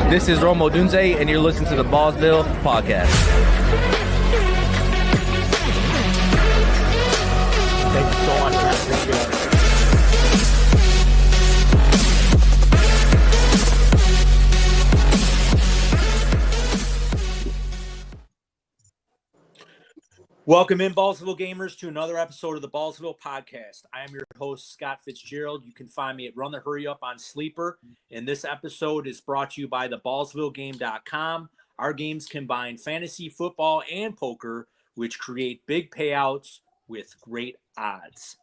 This is Romo Dunze, and you're listening to the Ballsville Podcast. Thank you so much. I appreciate it. Welcome in, Ballsville gamers, to another episode of the Ballsville Podcast. I am your host, Scott Fitzgerald. You can find me at Run the Hurry Up on Sleeper. And this episode is brought to you by the BallsvilleGame.com. Our games combine fantasy football and poker, which create big payouts with great odds.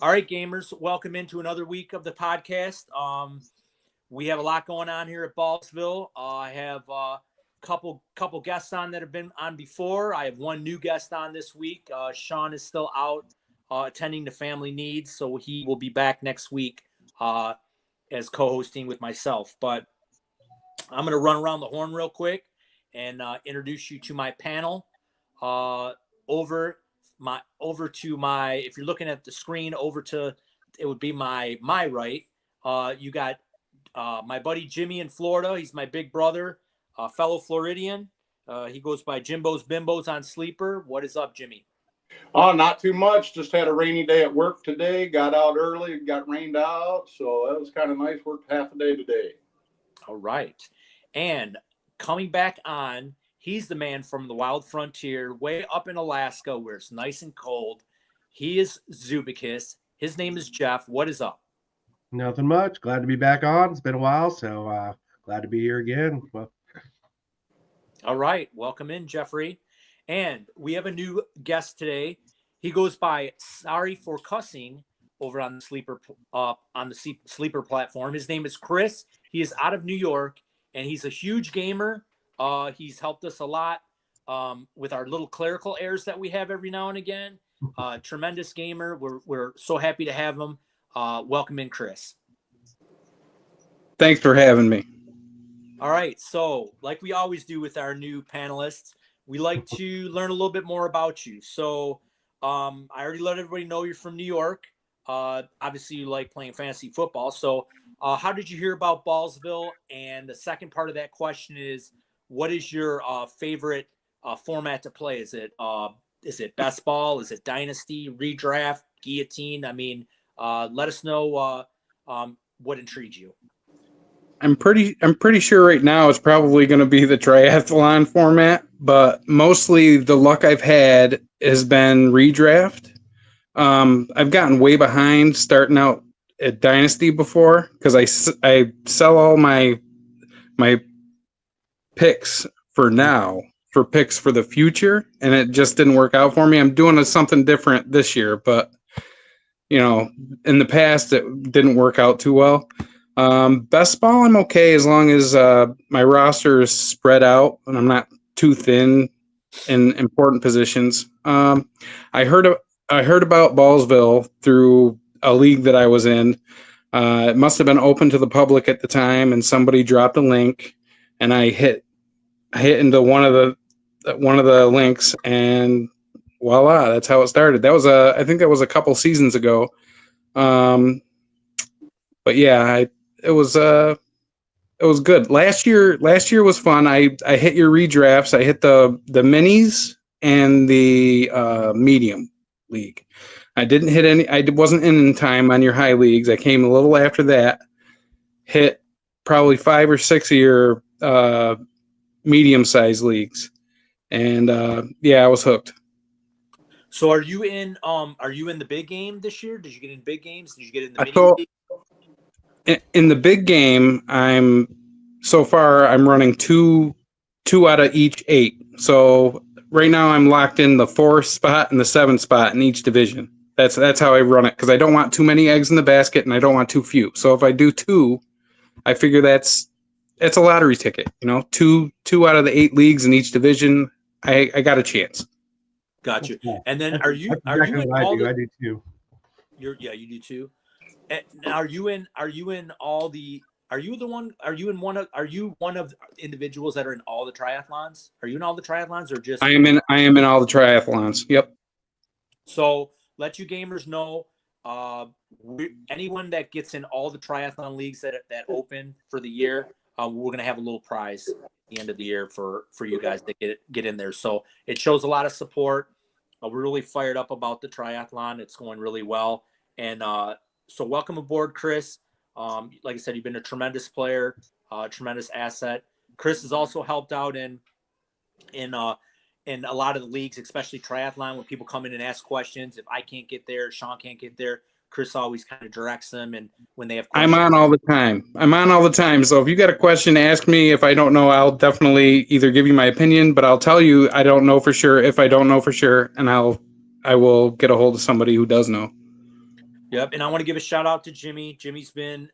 All right, gamers, welcome into another week of the podcast. We have a lot going on here at Ballsville. I have couple guests on that have been on before. I have one new guest on this week. Sean is still out attending to family needs, so he will be back next week as co-hosting with myself. But I'm going to run around the horn real quick and introduce you to my panel. Over to my, if you're looking at the screen, it would be my right. You got my buddy Jimmy in Florida. He's my big brother. Fellow Floridian. He goes by Jimbo's Bimbos on Sleeper. What is up, Jimmy? Oh, not too much. Just had a rainy day at work today. Got out early, got rained out. So that was kind of nice. Worked half a day today. All right. And coming back on, he's the man from the wild frontier, way up in Alaska where it's nice and cold. He is Zubikis. His name is Jeff. What is up? Nothing much. Glad to be back on. It's been a while, so glad to be here again. Well, all right. Welcome in, Jeffrey. And we have a new guest today. He goes by Sorry for Cussing over on the Sleeper platform. His name is Chris. He is out of New York, and he's a huge gamer. He's helped us a lot with our little clerical errors that we have every now and again. Tremendous gamer. We're so happy to have him. Welcome in, Chris. Thanks for having me. All right. So like we always do with our new panelists, we like to learn a little bit more about you. So I already let everybody know you're from New York. Obviously, you like playing fantasy football. So how did you hear about Ballsville? And the second part of that question is, what is your favorite format to play? Is it best ball? Is it dynasty, redraft, guillotine? I mean, let us know what intrigued you. I'm pretty sure right now it's probably going to be the triathlon format, but mostly the luck I've had has been redraft. I've gotten way behind starting out at Dynasty before because I sell all my picks for now for picks for the future, and it just didn't work out for me. I'm doing something different this year, but in the past it didn't work out too well. Best ball, I'm okay as long as my roster is spread out and I'm not too thin in important positions. I heard about Ballsville through a league that I was in. It must have been open to the public at the time, and somebody dropped a link, and I hit into one of the links, and voila, that's how it started. I think that was a couple seasons ago. But yeah, it was good. Last year was fun. I hit your redrafts. I hit the minis and the medium league. I didn't hit any. I wasn't in time on your high leagues. I came a little after that. Hit probably 5 or 6 of your medium sized leagues, and I was hooked. So are you in the big game this year? Did you get in big games? Did you get in the mini league? In the big game, I'm running two out of each 8. So right now I'm locked in the 4th spot and the 7th spot in each division. That's how I run it, because I don't want too many eggs in the basket and I don't want too few. So if I do 2, I figure that's a lottery ticket. 2 out of the 8 leagues in each division, I got a chance. Got you. And then are you I do too. You do too. And are you in one of the individuals that are in all the triathlons? Are you in all the triathlons, or just? I am in all the triathlons. Yep. So let you gamers know, anyone that gets in all the triathlon leagues that open for the year, we're going to have a little prize at the end of the year for you guys to get in there. So it shows a lot of support. We're really fired up about the triathlon. It's going really well. And so welcome aboard, Chris. Like I said, you've been a tremendous player, tremendous asset. Chris has also helped out in a lot of the leagues, especially triathlon, when people come in and ask questions. If I can't get there, Sean can't get there, Chris always kind of directs them. And when they have questions, I'm on all the time. So if you got a question, ask me. If I don't know, I'll definitely either give you my opinion, but I'll tell you I don't know for sure. If I don't know for sure, and I will get a hold of somebody who does know. Yep. And I want to give a shout out to Jimmy. Jimmy's been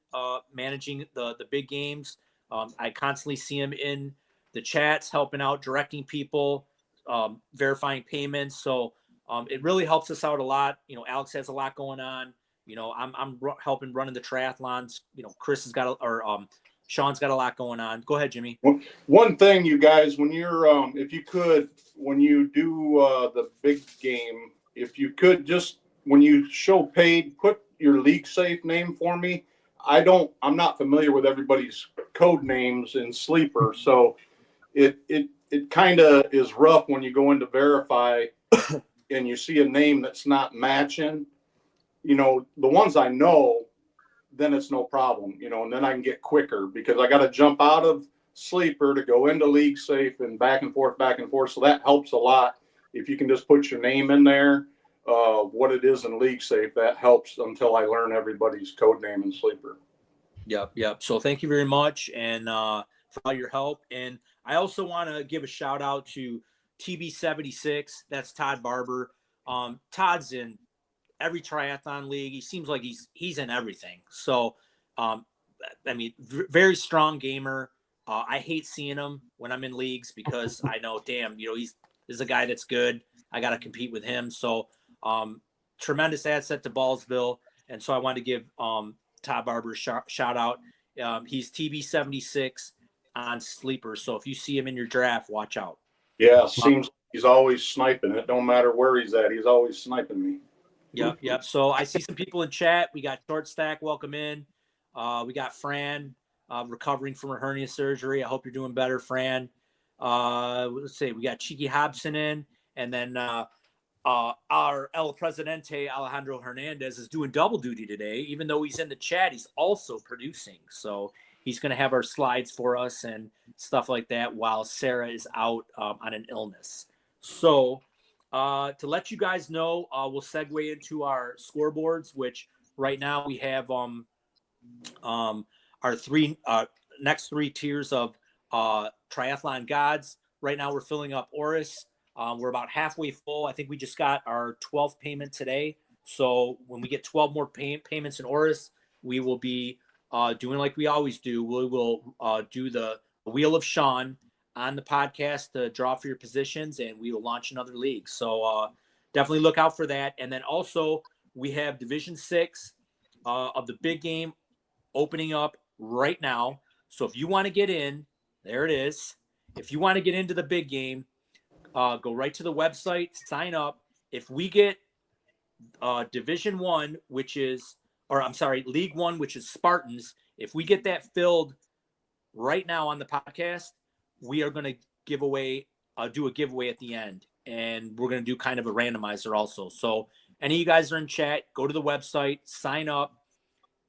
managing the big games. I constantly see him in the chats, helping out, directing people, verifying payments. So it really helps us out a lot. Alex has a lot going on. I'm helping running the triathlons. Chris has got Sean's got a lot going on. Go ahead, Jimmy. One thing, you guys, when you're, if you could, when you do the big game, if you could just, when you show paid, put your league safe name for me. I'm not familiar with everybody's code names in Sleeper. So it kind of is rough when you go in to verify and you see a name that's not matching. The ones I know, then it's no problem, and then I can get quicker because I got to jump out of Sleeper to go into League Safe and back and forth. So that helps a lot. If you can just put your name in there, what it is in League Safe, that helps until I learn everybody's code name in Sleeper. Yep. So thank you very much and for all your help. And I also want to give a shout out to TB76. That's Todd Barber. Todd's in every triathlon league. He seems like he's in everything. So, very strong gamer. I hate seeing him when I'm in leagues because I know, he's a guy that's good. I got to compete with him. So, tremendous asset to Ballsville. And so I wanted to give Todd Barber shout out. He's TB76 on Sleeper. So if you see him in your draft, watch out. Yeah, seems like he's always sniping. It don't matter where he's at. He's always sniping me. Yep. So I see some people in chat. We got Short Stack, welcome in. We got Fran recovering from her hernia surgery. I hope you're doing better, Fran. Let's see. We got Cheeky Hobson in. And then our El Presidente, Alejandro Hernandez, is doing double duty today. Even though he's in the chat, he's also producing. So he's going to have our slides for us and stuff like that while Sarah is out on an illness. So to let you guys know, we'll segue into our scoreboards, which right now we have our next three tiers of triathlon gods. Right now we're filling up Oris. We're about halfway full. I think we just got our 12th payment today. So when we get 12 more payments in Oris, we will be doing like we always do. We will do the Wheel of Sean on the podcast to draw for your positions, and we will launch another league. So definitely look out for that. And then also we have Division 6 of the big game opening up right now. So if you want to get in, there it is. If you want to get into the big game, go right to the website, sign up. If we get Division 1, League 1, which is Spartans, if we get that filled right now on the podcast, we are going to do a giveaway at the end. And we're going to do kind of a randomizer also. So any of you guys are in chat, go to the website, sign up,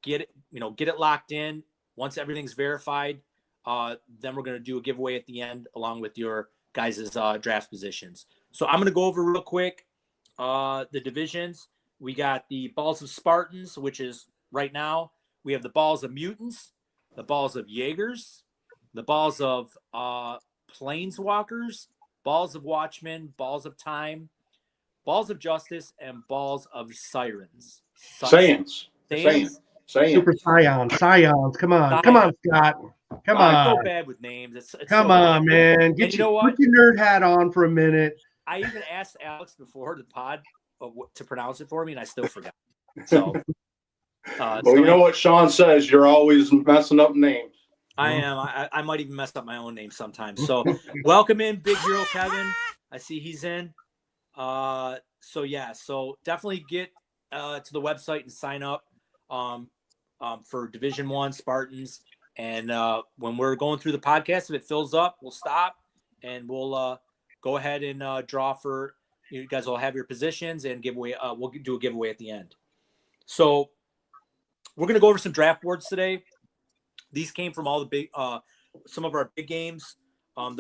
get it locked in. Once everything's verified, then we're going to do a giveaway at the end along with your guys' draft positions. So I'm going to go over real quick the divisions. We got the Balls of Spartans, which is right now. We have the Balls of Mutants, the Balls of Jaegers, the Balls of Planeswalkers, Balls of Watchmen, Balls of Time, Balls of Justice, and Balls of Sirens. Saiyans. Super Scions. Come on, Scott. Come on. I'm so bad with names. It's Come so on, man. Put your nerd hat on for a minute. I even asked Alex before the pod to pronounce it for me, and I still forgot. So, you know what Sean says? You're always messing up names. I am. I might even mess up my own name sometimes. So, welcome in, Big Hero Kevin. I see he's in. So definitely get to the website and sign up for Division 1 Spartans. And when we're going through the podcast, if it fills up, we'll stop and we'll go ahead and draw for you guys. Will have your positions and giveaway. We'll do a giveaway at the end. So we're going to go over some draft boards today. These came from all the big, some of our big games. What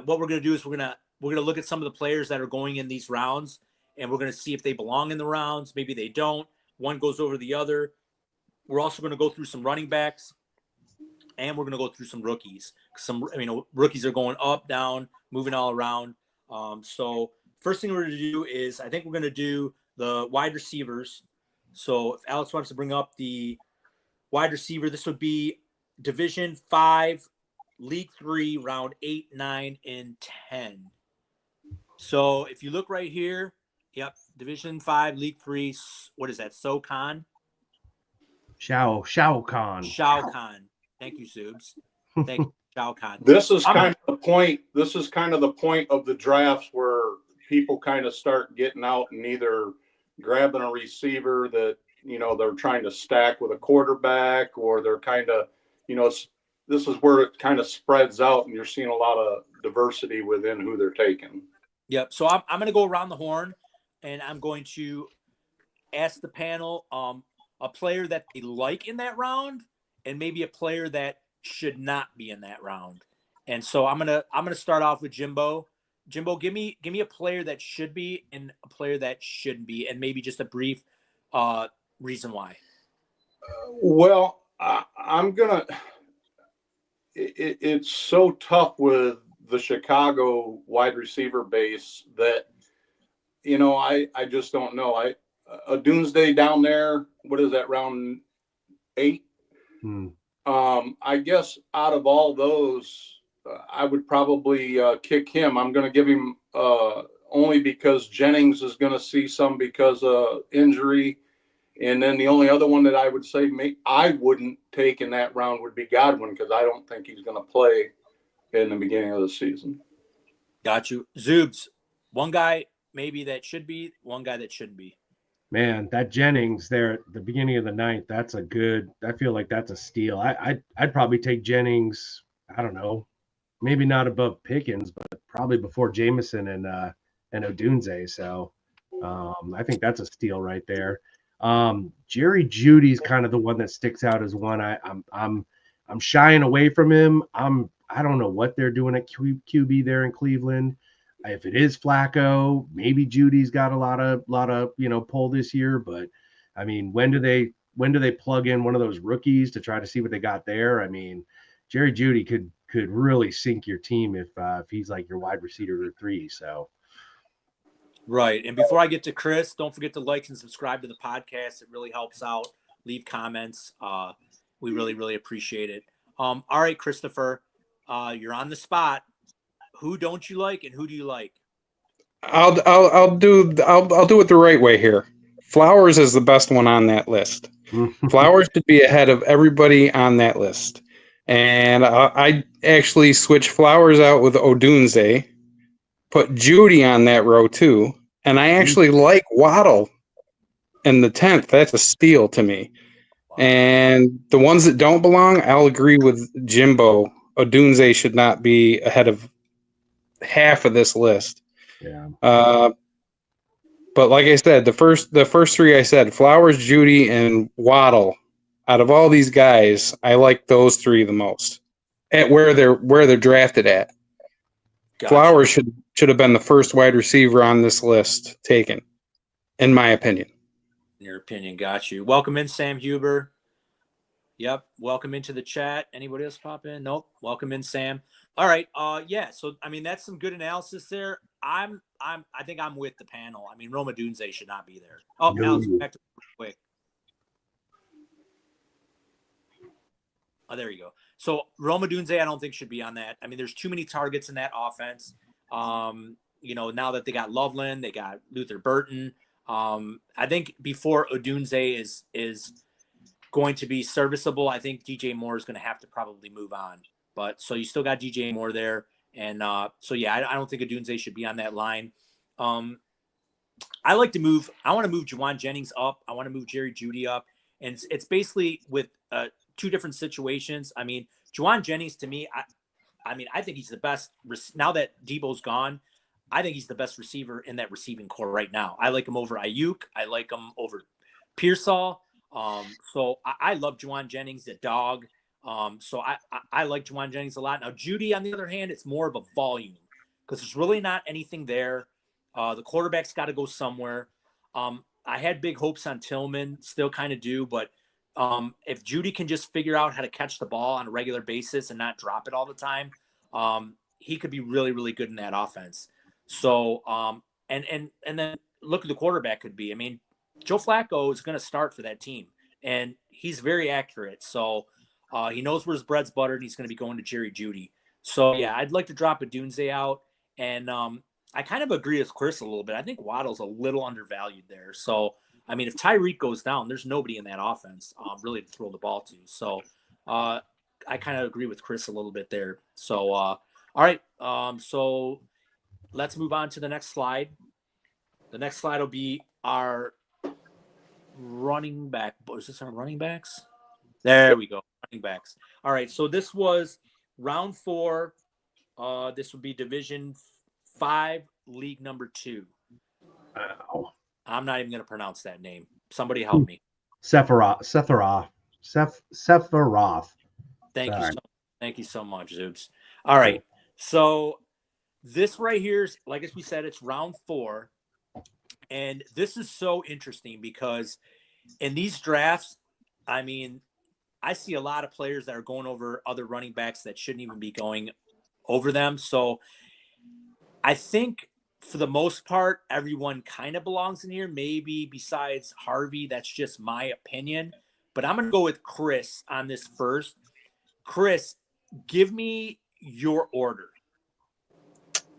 we're going to do is we're going to look at some of the players that are going in these rounds, and we're going to see if they belong in the rounds. Maybe they don't. One goes over the other. We're also going to go through some running backs, and we're going to go through some rookies. Rookies are going up, down, moving all around. So first thing we're going to do is I think we're going to do the wide receivers. So if Alex wants to bring up the wide receiver, this would be Division 5, League 3, round 8, 9, and 10. So if you look right here, yep, Division 5, League 3, what is that, SoCon? Shao Khan. Shao Khan. Thank you, Zoobs. Thank you, Shao Khan. This is kind of the point of the drafts where people kind of start getting out and either grabbing a receiver that, they're trying to stack with a quarterback, or they're kind of, this is where it kind of spreads out and you're seeing a lot of diversity within who they're taking. Yep. So I'm going to go around the horn and I'm going to ask the panel a player that they like in that round and maybe a player that should not be in that round. And so I'm going to start off with Jimbo. Jimbo, give me a player that should be and a player that shouldn't be, and maybe just a brief reason why. Well, I'm gonna. It's so tough with the Chicago wide receiver base that I just don't know. A Doomsday down there. What is that, round 8? I guess out of all those, I would probably kick him. I'm going to give him only because Jennings is going to see some because of injury. And then the only other one that I would say I wouldn't take in that round would be Godwin, because I don't think he's going to play in the beginning of the season. Got you. Zoobs, one guy maybe that should be, one guy that shouldn't be. Man, that Jennings there at the beginning of the ninth, I feel like that's a steal. I'd probably take Jennings, I don't know, maybe not above Pickens, but probably before Jameson and Odunze. So I think that's a steal right there. Jerry Jeudy's kind of the one that sticks out as one. I'm shying away from him. I don't know what they're doing at QB there in Cleveland. If it is Flacco, maybe Judy's got a lot of pull this year. But I mean, when do they plug in one of those rookies to try to see what they got there? I mean, Jerry Jeudy could really sink your team if he's like your wide receiver 3. So. Right. And before I get to Chris, don't forget to like and subscribe to the podcast. It really helps out. Leave comments. We really, really appreciate it. All right, Christopher, you're on the spot. Who don't you like and who do you like? I'll do it the right way here. Flowers is the best one on that list. Flowers should be ahead of everybody on that list. And I actually switched Flowers out with Odunze, put Judy on that row too, and I actually like Waddle in the 10th. That's a steal to me. And the ones that don't belong, I'll agree with Jimbo. Odunze should not be ahead of half of this list. Yeah. But like I said, the first 3 I said, Flowers, Judy, and Waddle. Out of all these guys, I like those 3 the most. At where they're drafted at. Gotcha. Flowers should have been the first wide receiver on this list taken, in my opinion. In your opinion, got you. Welcome in, Sam Huber. Yep. Welcome into the chat. Anybody else pop in? Nope. Welcome in, Sam. All right. Yeah. So I mean, that's some good analysis there. I think I'm with the panel. I mean, Roma Dunze should not be there. Oh, no. Alex, back to quick. Oh, there you go. So Roma Dunze, I don't think should be on that. I mean, there's too many targets in that offense. Now that they got Loveland, they got Luther Burton. I think before Odunze is going to be serviceable, I think DJ Moore is going to have to probably move on. But so you still got DJ Moore there. And so, yeah, I don't think Odunze should be on that line. I want to move Juwan Jennings up. I want to move Jerry Jeudy up. And it's basically with two different situations. I mean, Juwan Jennings, to me, I think he's the best. Now that Debo's gone, I think he's the best receiver in that receiving core right now. I like him over Ayuk. I like him over Pearsall. So I love Juwan Jennings, the dog. So I like Juwan Jennings a lot. Now, Judy, on the other hand, it's more of a volume because there's really not anything there. The quarterback's got to go somewhere. I had big hopes on Tillman, still kind of do, but if Judy can just figure out how to catch the ball on a regular basis and not drop it all the time, he could be really, really good in that offense. So, and then look at the quarterback could be. I mean, Joe Flacco is going to start for that team, and he's very accurate. So he knows where his bread's buttered, and he's going to be going to Jerry Judy. So, yeah, I'd like to drop a Dunze out, and I kind of agree with Chris a little bit. I think Waddle's a little undervalued there. So, I mean, if Tyreek goes down, there's nobody in that offense really to throw the ball to. So I kind of agree with Chris a little bit there. So, all right. So let's move on to the next slide. The next slide will be our running back. Is this our running backs? There we go. Running backs. All right. So this was round 4. This would be Division 5, League number 2. Wow. I'm not even going to pronounce that name. Somebody help me. Sephiroth. Thank you so much, Zoobs. All right. So this right here is, like as we said, it's round 4. And this is so interesting because in these drafts, I mean, I see a lot of players that are going over other running backs that shouldn't even be going over them. So I think for the most part, everyone kind of belongs in here, maybe besides Harvey. That's just my opinion. But I'm going to go with Chris on this first. Chris, give me your order.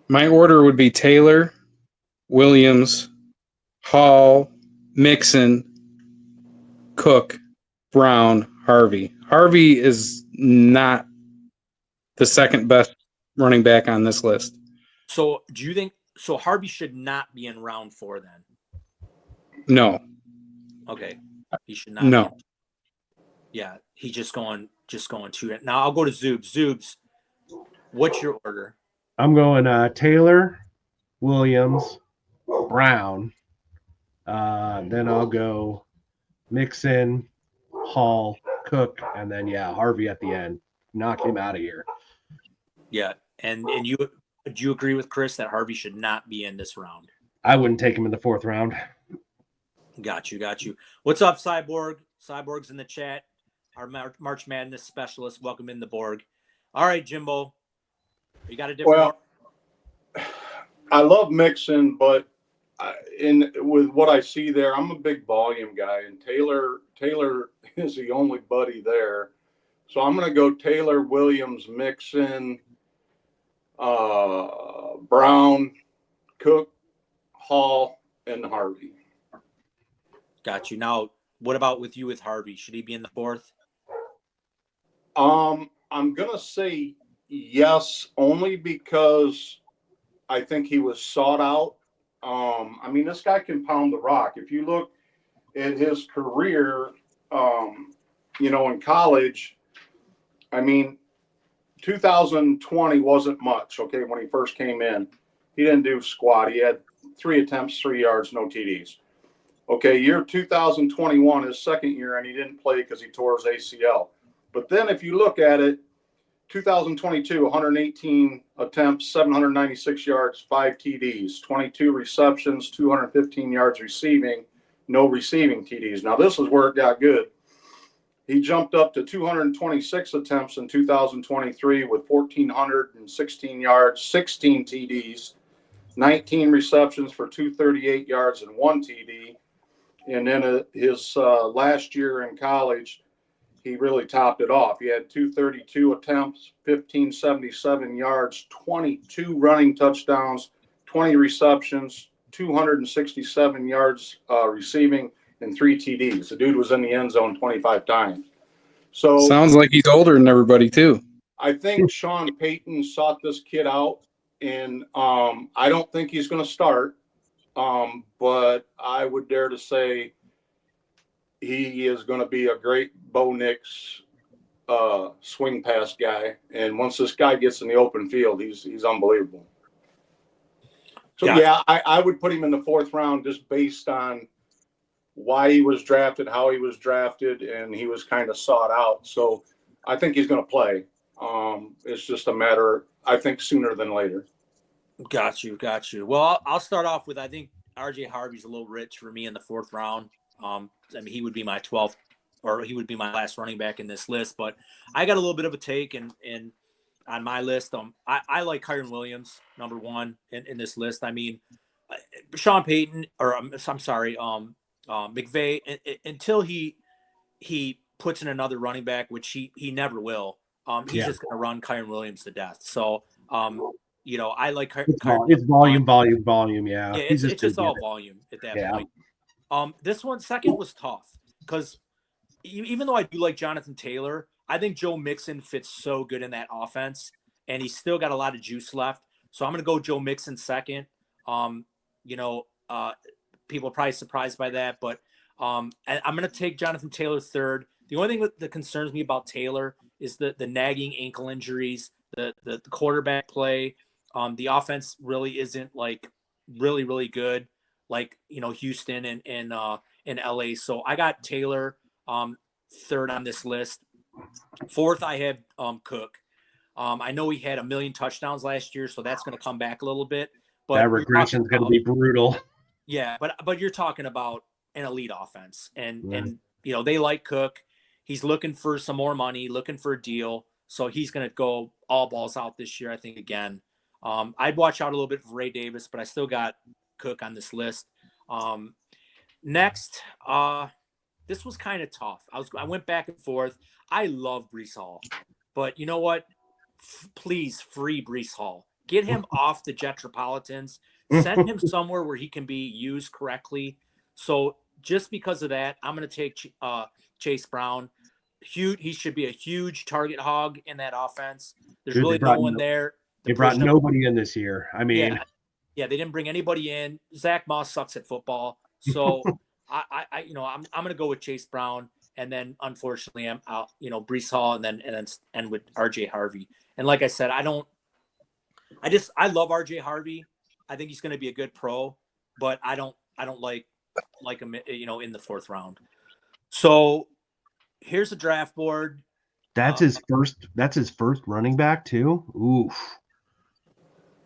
My order would be Taylor, Williams, Hall, Mixon, Cook, Brown, Harvey. Harvey is not the second best running back on this list. So do you think so Harvey should not be in round 4 then? No. Okay. He should not. No. Yeah, he's just going 2. Now I'll go to Zoobs. Zoobs, what's your order? I'm going Taylor, Williams, Brown. Then I'll go Mixon, Hall, Cook, and then Harvey at the end. Knock him out of here. Yeah, and you do you agree with Chris that Harvey should not be in this round? I wouldn't take him in the 4th round. Got you. What's up, Cyborg? Cyborg's in the chat. Our March Madness specialist. Welcome in the Borg. All right, Jimbo. You got a different. Well, I love Mixon, but with what I see there, I'm a big volume guy, and Taylor is the only buddy there. So I'm going to go Taylor, Williams, Mixon, Brown, Cook, Hall, and Harvey. Got you. Now, what about with you with Harvey? Should he be in the 4th? I'm going to say yes, only because I think he was sought out. I mean, this guy can pound the rock. If you look at his career, in college, I mean, 2020 wasn't much, okay, when he first came in. He didn't do squat. He had 3 attempts, 3 yards, no TDs. Okay, year 2021, his second year, and he didn't play because he tore his ACL. But then if you look at it, 2022, 118 attempts, 796 yards, 5 TDs, 22 receptions, 215 yards receiving, no receiving TDs. Now, this is where it got good. He jumped up to 226 attempts in 2023 with 1,416 yards, 16 TDs, 19 receptions for 238 yards and 1 TD. And then his last year in college, he really topped it off. He had 232 attempts, 1,577 yards, 22 running touchdowns, 20 receptions, 267 yards receiving, and 3 TDs. The dude was in the end zone 25 times. So sounds like he's older than everybody too. I think Sean Payton sought this kid out, and I don't think he's going to start, but I would dare to say he is going to be a great Bo Nix swing pass guy. And once this guy gets in the open field, he's unbelievable. So, yeah, I would put him in the 4th round just based on why he was drafted, how he was drafted, and he was kind of sought out. So I think he's going to play. It's just a matter, I think, sooner than later. Got you. Well, I'll start off with, I think RJ Harvey's a little rich for me in the 4th round. I mean, he would be my 12th, or he would be my last running back in this list. But I got a little bit of a take and on my list. I like Kyron Williams, number 1 in this list. I mean, Sean Payton, or I'm sorry, McVay, until he puts in another running back, which he never will. He's just going to run Kyron Williams to death. So, I like Kyron. It's volume. Yeah, it's just all volume at that point. This second was tough because even though I do like Jonathan Taylor, I think Joe Mixon fits so good in that offense, and he's still got a lot of juice left. So I'm going to go Joe Mixon second. People are probably surprised by that, but I'm going to take Jonathan Taylor third. The only thing that concerns me about Taylor is the nagging ankle injuries, the quarterback play. The offense really isn't like really, really good, like, Houston and LA. So I got Taylor third on this list. 4th, I have Cook. I know he had 1 million touchdowns last year, so that's going to come back a little bit. But that regression is going to be brutal. Yeah, but you're talking about an elite offense, and they like Cook. He's looking for some more money, looking for a deal, so he's going to go all balls out this year, I think, again. I'd watch out a little bit for Ray Davis, but I still got Cook on this list. Next, this was kind of tough. I went back and forth. I love Breece Hall, but you know what? Please free Breece Hall. Get him off the Jetropolitans. Send him somewhere where he can be used correctly. So just because of that, I'm going to take Chase Brown. He should be a huge target hog in that offense. There's really no one there. They brought nobody in this year. I mean, yeah, they didn't bring anybody in. Zach Moss sucks at football, so I'm going to go with Chase Brown, and then unfortunately I'm out. Breece Hall, and then end with RJ Harvey. And like I said, I love RJ Harvey. I think he's going to be a good pro, but I don't like him, in the 4th round. So here's the draft board. That's his first running back too. Oof.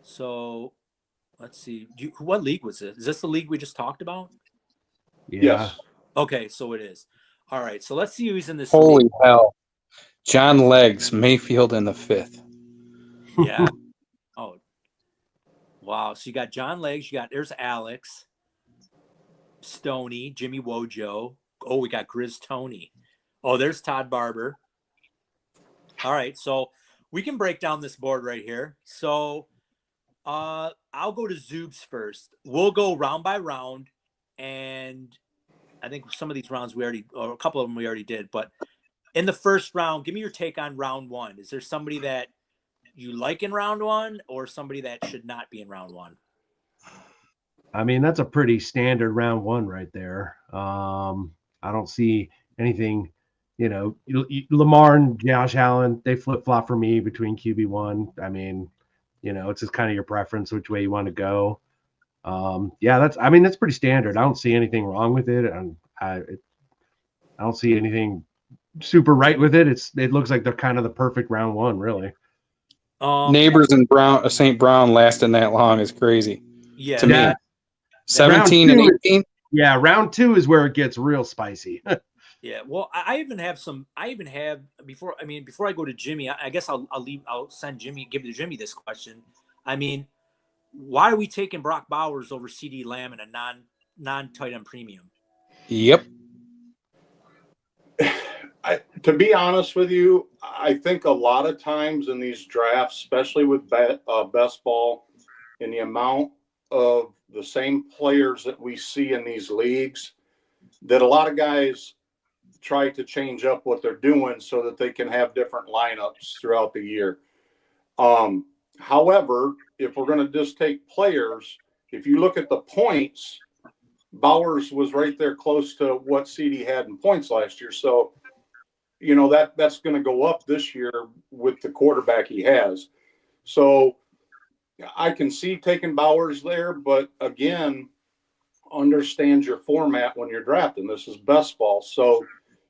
So let's see. What league was this? Is this the league we just talked about? Yeah. Yes. Okay, so it is. All right. So let's see who's in this. Holy league. hell. John Leggs, Mayfield in the 5th. Yeah. Oh. Wow. So you got John Leggs. There's Alex, Stoney, Jimmy Wojo. Oh, we got Grizz Tony. Oh, there's Todd Barber. All right. So we can break down this board right here. So I'll go to Zoobs first. We'll go round by round. And I think some of these rounds a couple of them we already did. But in the first round, give me your take on round 1. Is there somebody that you like in round 1 or somebody that should not be in round 1? I mean, that's a pretty standard round 1 right there. I don't see anything, Lamar and Josh Allen, they flip-flop for me between QB1. I mean, it's just kind of your preference which way you want to go. That's pretty standard. I don't see anything wrong with it. And I don't see anything super right with it. It looks like they're kind of the perfect round 1, really. Neighbors and St. Brown lasting that long is crazy. Yeah. To me. 17 and 18. Yeah, round 2 is where it gets real spicy. Yeah. Well, I even have before I go to Jimmy, I guess I'll give Jimmy this question. I mean, why are we taking Brock Bowers over CD Lamb in a non-tight end premium? Yep. To be honest with you, I think a lot of times in these drafts, especially with best ball, and the amount of the same players that we see in these leagues, that a lot of guys try to change up what they're doing so that they can have different lineups throughout the year. However, if we're going to just take players, if you look at the points, Bowers was right there close to what CD had in points last year. So that's going to go up this year with the quarterback he has. So I can see taking Bowers there, but again, understand your format when you're drafting. This is best ball. So,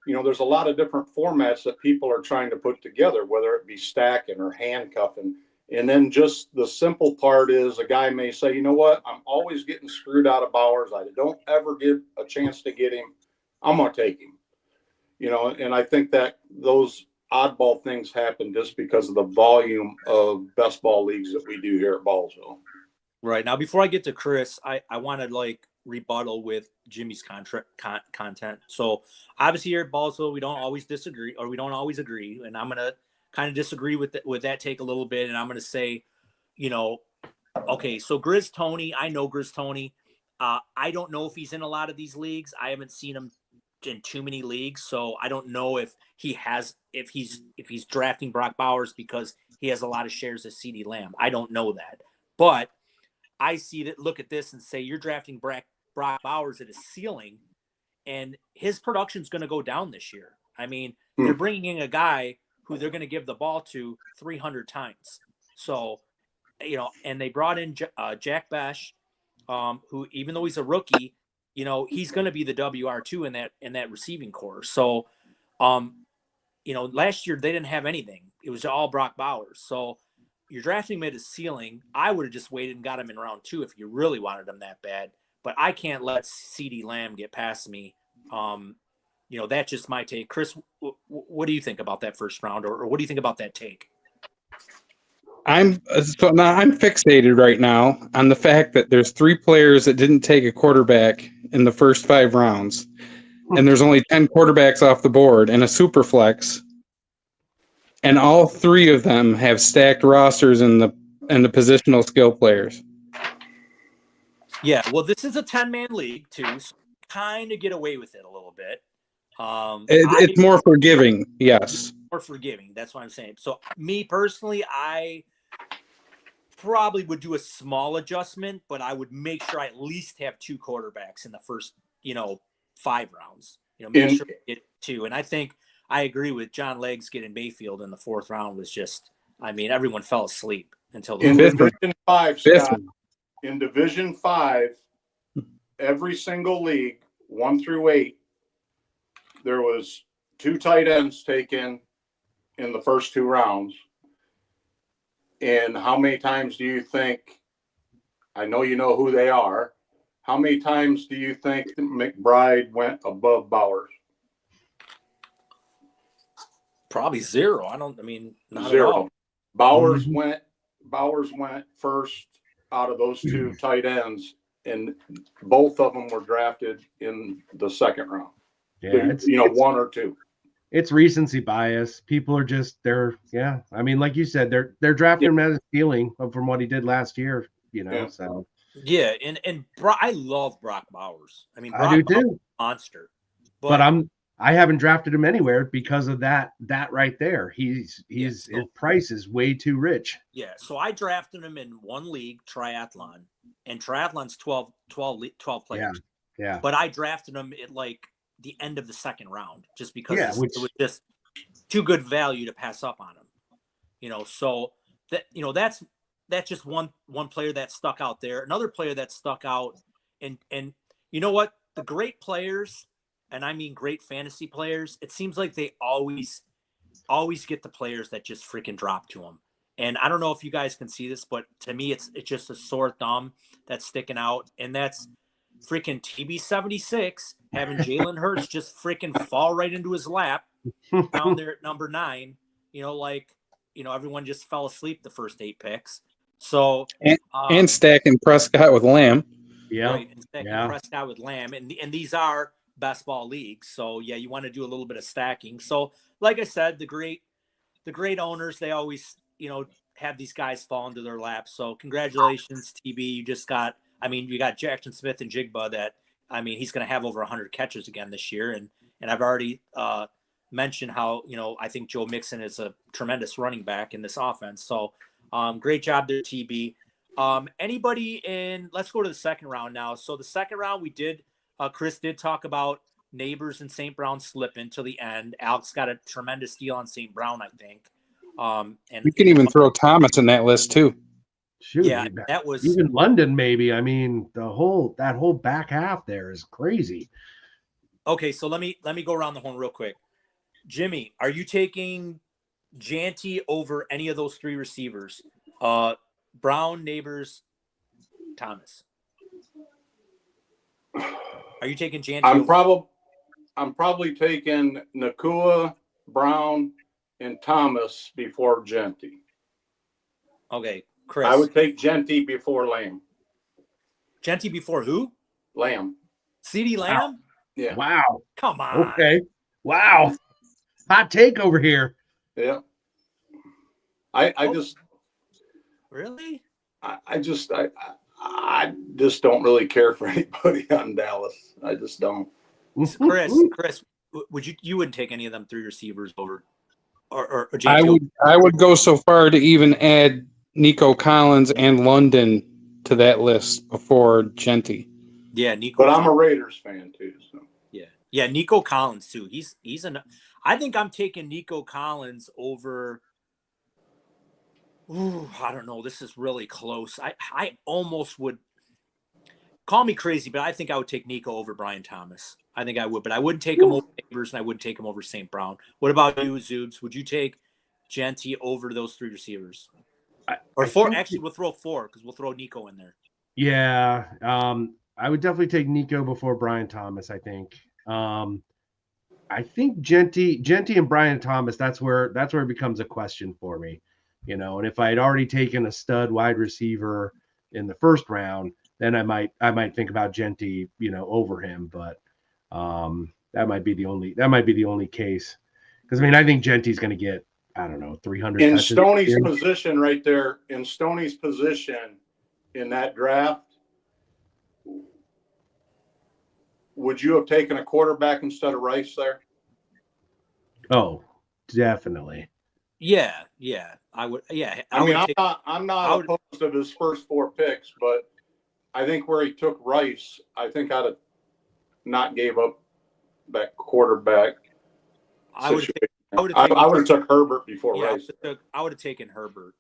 there's a lot of different formats that people are trying to put together, whether it be stacking or handcuffing. And then just the simple part is a guy may say, you know what, I'm always getting screwed out of Bowers. I don't ever get a chance to get him. I'm going to take him. And I think that those oddball things happen just because of the volume of best ball leagues that we do here at Ballsville. Right. Now, before I get to Chris, I want to rebuttal with Jimmy's content. So obviously here at Ballsville, we don't always disagree, or we don't always agree. And I'm going to kind of disagree with that take a little bit. And I'm going to say, okay, so Grizz Tony, I know Grizz Tony. I don't know if he's in a lot of these leagues. I haven't seen him in too many leagues. So I don't know if he's drafting Brock Bowers because he has a lot of shares of CeeDee Lamb. I don't know that. But I see that, look at this and say, you're drafting Brock Bowers at a ceiling, and his production's going to go down this year. I mean, they're bringing in a guy who they're going to give the ball to 300 times. So, and they brought in Jack Bash, who, even though he's a rookie, he's going to be the WR2 in that receiving core. So, last year they didn't have anything. It was all Brock Bowers. So you're drafting him at his ceiling. I would have just waited and got him in round 2 if you really wanted him that bad. But I can't let CeeDee Lamb get past me. That's just my take. Chris, what do you think about that first round, or what do you think about that take? I'm fixated right now on the fact that there's 3 players that didn't take a quarterback in the first 5 rounds, and there's only 10 quarterbacks off the board and a super flex, and all 3 of them have stacked rosters in the positional skill players. Yeah, well, this is a 10-man league too, so kind of get away with it a little bit. It's more forgiving, yes. More forgiving. That's what I'm saying. So me personally, I probably would do a small adjustment, but I would make sure I at least have 2 quarterbacks in the first, 5 rounds. Make sure I get 2. And I think I agree with John Leggs getting Mayfield in the 4th round was just, everyone fell asleep until the Division 5, Scott. In Division 5, every single league, 1 through 8, there was 2 tight ends taken in the first 2 rounds. And how many times do you think, I know you know who they are, how many times do you think McBride went above Bowers? Probably 0. Not 0. at all. Bowers went first out of those 2 tight ends, and both of them were drafted in the 2nd round. Yeah, it's 1 or 2. It's recency bias. People are just like you said, they're drafting him at a ceiling from what he did last year. So yeah, and I love Brock Bowers. Brock I do Bowers too. Monster. But I haven't drafted him anywhere because of that right there. His price is way too rich. Yeah, so I drafted him in 1 league, triathlon, and triathlon's 12 players. Yeah. But I drafted him at the end of the 2nd round just because it was just too good value to pass up on him. So that's just one player that stuck out there. Another player that stuck out, and you know what? The great players, and I mean great fantasy players, it seems like they always get the players that just freaking drop to them. And I don't know if you guys can see this, but to me, it's just a sore thumb that's sticking out, and that's freaking TB76 having Jalen Hurts just freaking fall right into his lap down there at number 9. Everyone just fell asleep the first 8 picks. So and stacking Prescott with Lamb. Yeah, right, and stacking Prescott with Lamb, and these are best ball leagues. So yeah, you want to do a little bit of stacking. So like I said, the great owners, they always have these guys fall into their laps. So congratulations, TB. You just got. You got Jackson Smith and Jigba that, he's going to have over 100 catches again this year. And I've already mentioned how, I think Joe Mixon is a tremendous running back in this offense. So great job there, TB. Let's go to the 2nd round now. So the 2nd round Chris did talk about Neighbors and St. Brown slipping till the end. Alex got a tremendous deal on St. Brown, I think. And You can even throw Thomas in that list too. Shoot, yeah, that was even London. Maybe that whole back half there is crazy. okay. So let me go around the horn real quick. Jimmy, are you taking Janty over any of those three receivers? Brown, Neighbors, Thomas. Are you taking Janty? I'm probably taking Nakua, Brown, and Thomas before Genty. Okay, Chris. I would take Genty before Lamb. Genty before who? Lamb. CeeDee Lamb? Yeah. Wow. Come on. Okay. Wow. Hot take over here. Yeah. I just Really? I just don't really care for anybody on Dallas. I just don't. Chris, you wouldn't take any of them three receivers over or Janty? I would go so far to even add Nico Collins and London to that list before Genty. Yeah, Nico. But I'm a Raiders fan too. So yeah, Nico Collins too. I think I'm taking Nico Collins over. Ooh, I don't know. This is really close. I almost would call me crazy, but I think I would take Nico over Brian Thomas. I think I would, but I wouldn't take him over Neighbors, and I wouldn't take him over St. Brown. What about you, Zoobs? Would you take Genty over those three receivers? Or four? Actually, we'll throw four because we'll throw Nico in there. Yeah. I would definitely take Nico before Brian Thomas, I think. I think Genty and Brian Thomas, that's where it becomes a question for me. And if I had already taken a stud wide receiver in the first round, then I might think about Genty, over him. But that might be the only case. Because I think Genty's going to get, I don't know, 300 in touches. Stoney's position right there, in Stoney's position in that draft, would you have taken a quarterback instead of Rice there? Oh, definitely. Yeah, I would. Yeah, I'm not opposed to his first four picks, but I think where he took Rice, I think I'd have not gave up that quarterback. I would have took Herbert before Rice. I would have taken Herbert.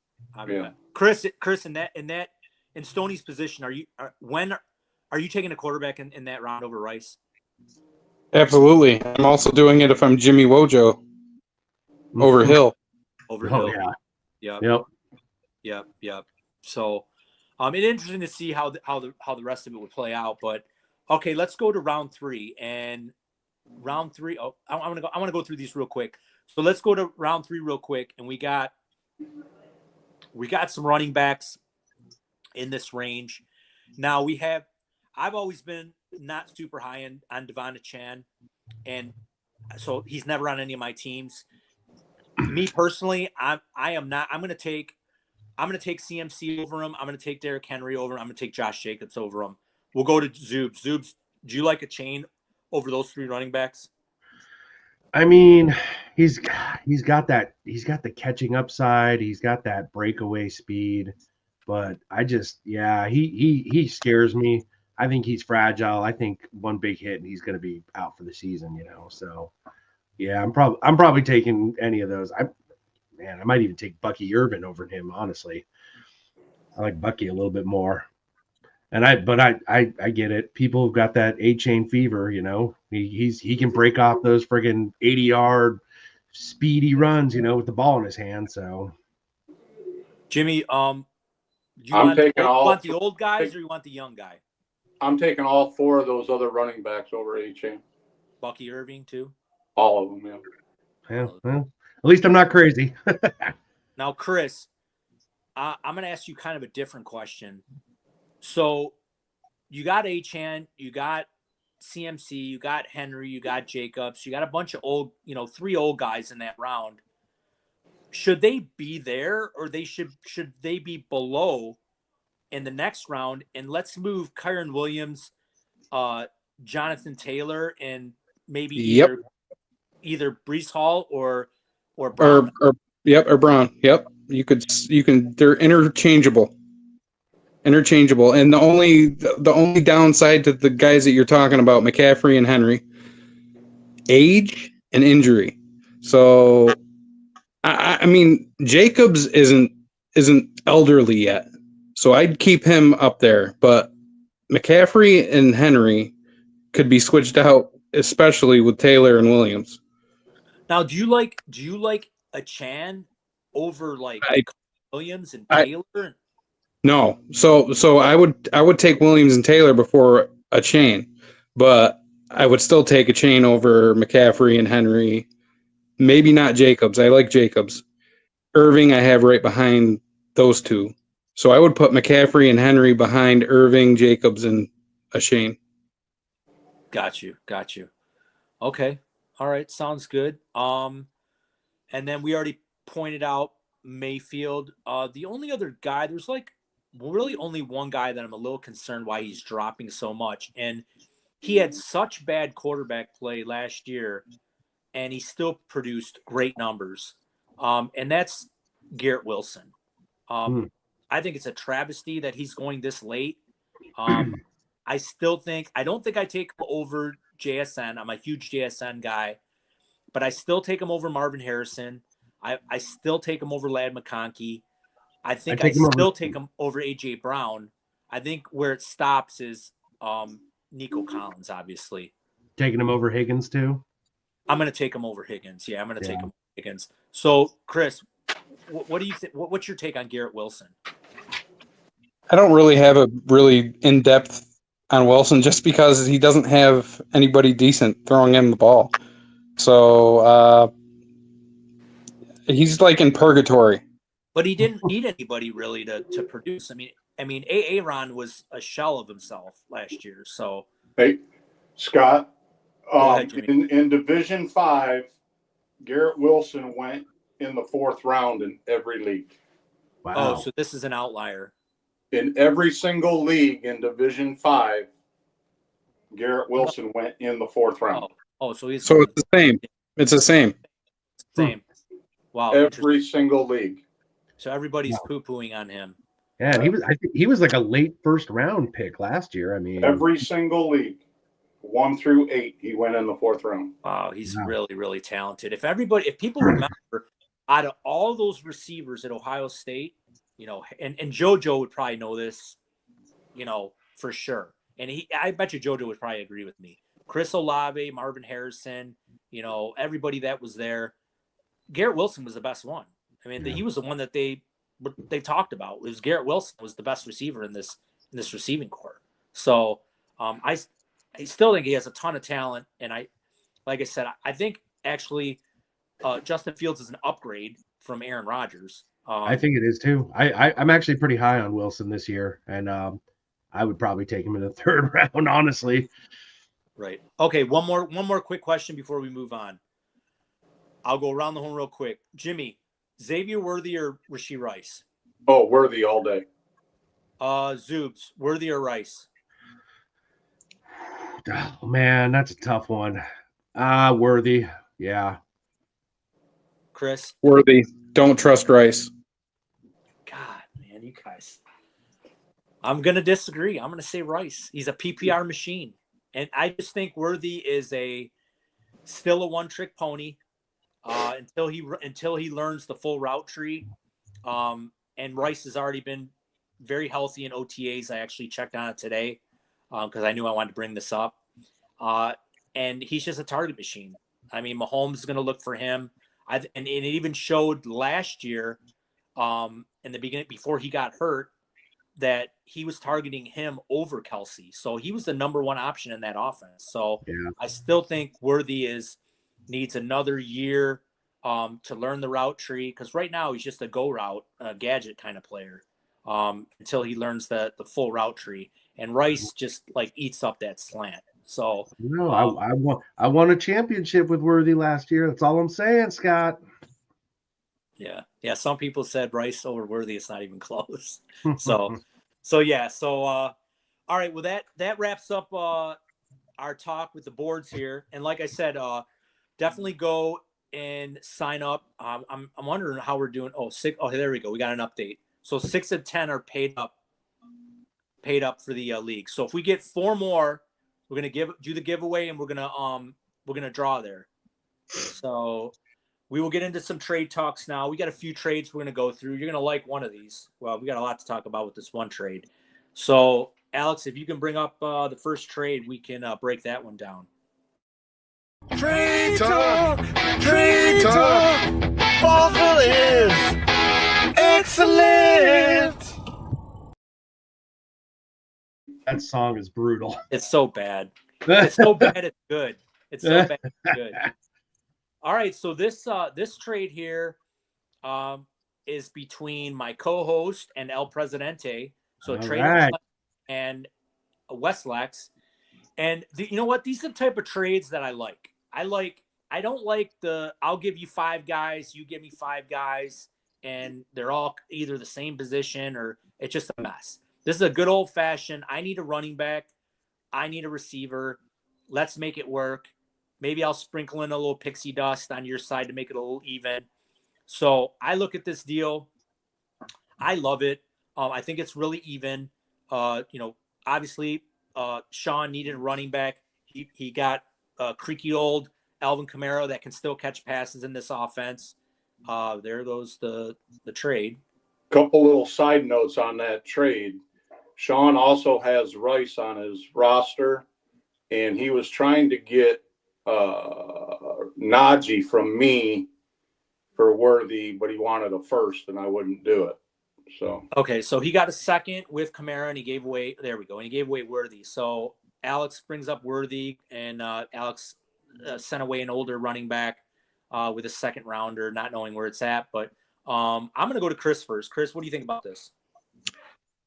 Yeah. Chris, in Stoney's position, are you taking a quarterback in that round over Rice? Absolutely. I'm also doing it if I'm Jimmy Wojo over Hill. Over Hill. Yeah. Yep. So, it's interesting to see how the rest of it would play out. But okay, let's go to round three. And round three. Oh, I want to go through these real quick. So let's go to round three real quick. And we got some running backs in this range. Now I've always been not super high on Devon Chan, and so he's never on any of my teams. Me personally, I am not. I'm going to take CMC over him. I'm going to take Derrick Henry over him. I'm going to take Josh Jacobs over him. We'll go to Zoobs. Zoobs, do you like a chain over those three running backs? He's got the catching upside. He's got that breakaway speed, but he scares me. I think he's fragile. I think one big hit and he's going to be out for the season. So yeah, I'm probably taking any of those. I might even take Bucky Irvin over him. Honestly, I like Bucky a little bit more. And I get it. People have got that A-chain fever. He can break off those friggin' 80-yard speedy runs. With the ball in his hand. So, Jimmy, you want the old guys or you want the young guy? I'm taking all four of those other running backs over A-chain. Bucky Irving too. All of them, yeah. Well, at least I'm not crazy. Now, Chris, I'm going to ask you kind of a different question. So you got Achane, you got CMC, you got Henry, you got Jacobs, you got a bunch of old, three old guys in that round. Should they be there or should they be below in the next round? And let's move Kyron Williams, Jonathan Taylor, and maybe either Breece Hall or Brown. Or Brown. Yep. You can they're interchangeable. And the only downside to the guys that you're talking about, McCaffrey and Henry, age and injury. So, I mean, Jacobs isn't elderly yet, so I'd keep him up there. But McCaffrey and Henry could be switched out, especially with Taylor and Williams. Now, do you like a Chan over like I- Williams and I- Taylor? No, so I would take Williams and Taylor before a chain, but I would still take a chain over McCaffrey and Henry. Maybe not Jacobs. I like Jacobs. Irving, I have right behind those two. So I would put McCaffrey and Henry behind Irving, Jacobs, and a Shane. Got you. Okay. All right. Sounds good. And then we already pointed out Mayfield. The only other guy, there's like really only one guy that I'm a little concerned why he's dropping so much. And he had such bad quarterback play last year, and he still produced great numbers. And that's Garrett Wilson. I think it's a travesty that he's going this late. I don't think I take him over JSN. I'm a huge JSN guy, but I still take him over Marvin Harrison. I still take him over Ladd McConkey. I think I still take him over AJ Brown. I think where it stops is Nico Collins, obviously. Taking him over Higgins too? I'm going to take him over Higgins. Yeah, I'm going to take him over Higgins. So, Chris, what do you think? What's your take on Garrett Wilson? I don't really have a really in-depth on Wilson just because he doesn't have anybody decent throwing him the ball. So he's like in purgatory. But he didn't need anybody really to produce. I mean, Aaron was a shell of himself last year. So, Hey, Scott, Go ahead, Jimmy. in Division 5, Garrett Wilson went in the 4th round in every league. Wow. Oh, so this is an outlier. In every single league in Division 5, Garrett Wilson went in the 4th round. So he's So it's the same. It's the same. same. Wow. Every single league. So everybody's poo-pooing on him. Yeah, and I think he was like a late first round pick last year. I mean, Every single league, 1 through 8, he went in the 4th round. Wow, he's really, really talented. If people remember, out of all those receivers at Ohio State, and JoJo would probably know this, for sure. And I bet you JoJo would probably agree with me. Chris Olave, Marvin Harrison, everybody that was there. Garrett Wilson was the best one. I mean, he was the one that they talked about. It was Garrett Wilson was the best receiver in this receiving corps. So I still think he has a ton of talent. And like I said, I think actually Justin Fields is an upgrade from Aaron Rodgers. I think it is too. I'm actually pretty high on Wilson this year, and I would probably take him in the 3rd round, honestly. Right. Okay. One more quick question before we move on. I'll go around the horn real quick. Jimmy, Xavier Worthy or Rashee Rice? Oh, Worthy all day. Zoobs, Worthy or Rice? Oh, man, that's a tough one. Worthy. Yeah. Chris? Worthy. Don't trust Rice. God, man, you guys. I'm going to disagree. I'm going to say Rice. He's a PPR machine. And I just think Worthy is still a one-trick pony until he learns the full route tree. And Rice has already been very healthy in OTAs. I actually checked on it today because I knew I wanted to bring this up. And he's just a target machine. I mean, Mahomes is going to look for him. And it even showed last year in the beginning, before he got hurt, that he was targeting him over Kelsey. So he was the number one option in that offense. So I still think Worthy needs another year to learn the route tree, because right now he's just a go route, gadget kind of player until he learns the full route tree. And Rice just like eats up that slant. So I won a championship with Worthy last year. That's all I'm saying, Scott. Yeah. Some people said Rice over Worthy. It's not even close. So all right. Well, that wraps up our talk with the boards here. And like I said, definitely go and sign up. I'm wondering how we're doing. Oh, there we go. We got an update. So 6 of 10 are paid up for the league. So if we get 4 more, we're gonna do the giveaway, and we're draw there. So we will get into some trade talks now. We got a few trades we're going to go through. You're going to like one of these. Well, we got a lot to talk about with this one trade. So, Alex, if you can bring up the first trade, we can break that one down. Trade talk, trade talk. Ballsville is excellent. That song is brutal. It's so bad. It's so bad it's good. It's so bad it's good. All right, so this trade here is between my co-host and El Presidente. So All Trader right. and Westlex. And you know what? These are the type of trades that I like. I don't like I'll give you 5 guys, you give me 5 guys, and they're all either the same position or it's just a mess. This is a good old fashioned, I need a running back, I need a receiver. Let's make it work. Maybe I'll sprinkle in a little pixie dust on your side to make it a little even. So I look at this deal. I love it. I think it's really even. Obviously, Sean needed a running back. He got creaky old Alvin Kamara that can still catch passes in this offense. There goes the trade. Couple little side notes on that trade. Sean also has Rice on his roster, and he was trying to get Najee from me for Worthy, but he wanted a first, and I wouldn't do it. So okay, so he got a second with Kamara, and he gave away. There we go, and he gave away Worthy. So Alex brings up Worthy, and Alex sent away an older running back with a second rounder, not knowing where it's at. But I'm going to go to Chris first. Chris, what do you think about this?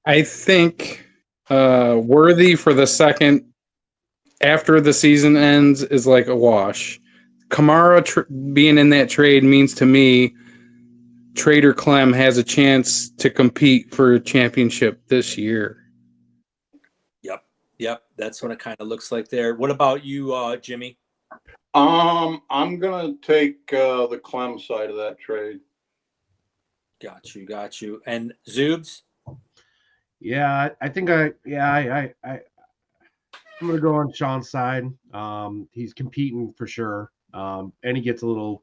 I think Worthy for the second after the season ends is like a wash. Kamara being in that trade means to me Trader Clem has a chance to compete for a championship this year. Yep. That's what it kind of looks like there. What about you, Jimmy? I'm gonna take the Clem side of that trade. Got you. And Zoobs? Yeah, I think I'm gonna go on Sean's side. He's competing for sure. And he gets a little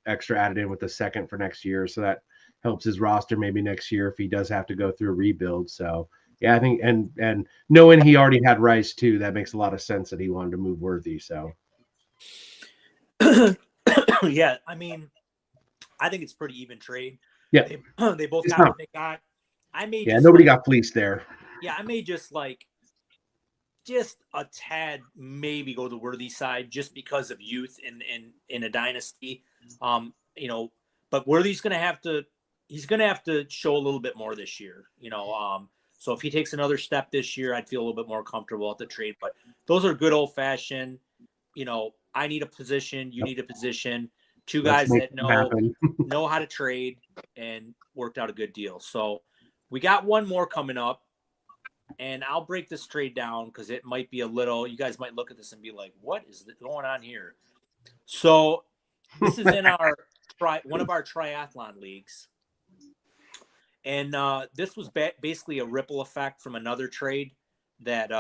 extra added in with the second for next year, so that helps his roster maybe next year if he does have to go through a rebuild. So yeah, I think and knowing he already had Rice too, that makes a lot of sense that he wanted to move Worthy. So yeah, I mean, I think it's pretty even trade. Yeah, they both It's got not. what they got. I may nobody got fleeced there. Yeah, I may just a tad maybe go the Worthy side just because of youth in a dynasty. But Worthy's gonna have to show a little bit more this year. So if he takes another step this year, I'd feel a little bit more comfortable at the trade. But those are good old fashioned, I need a position, you need a position, two guys that know how to trade and worked out a good deal. So we got one more coming up. And I'll break this trade down because it might be you guys might look at this and be like, what is going on here? So this is in one of our triathlon leagues. And this was basically a ripple effect from another trade that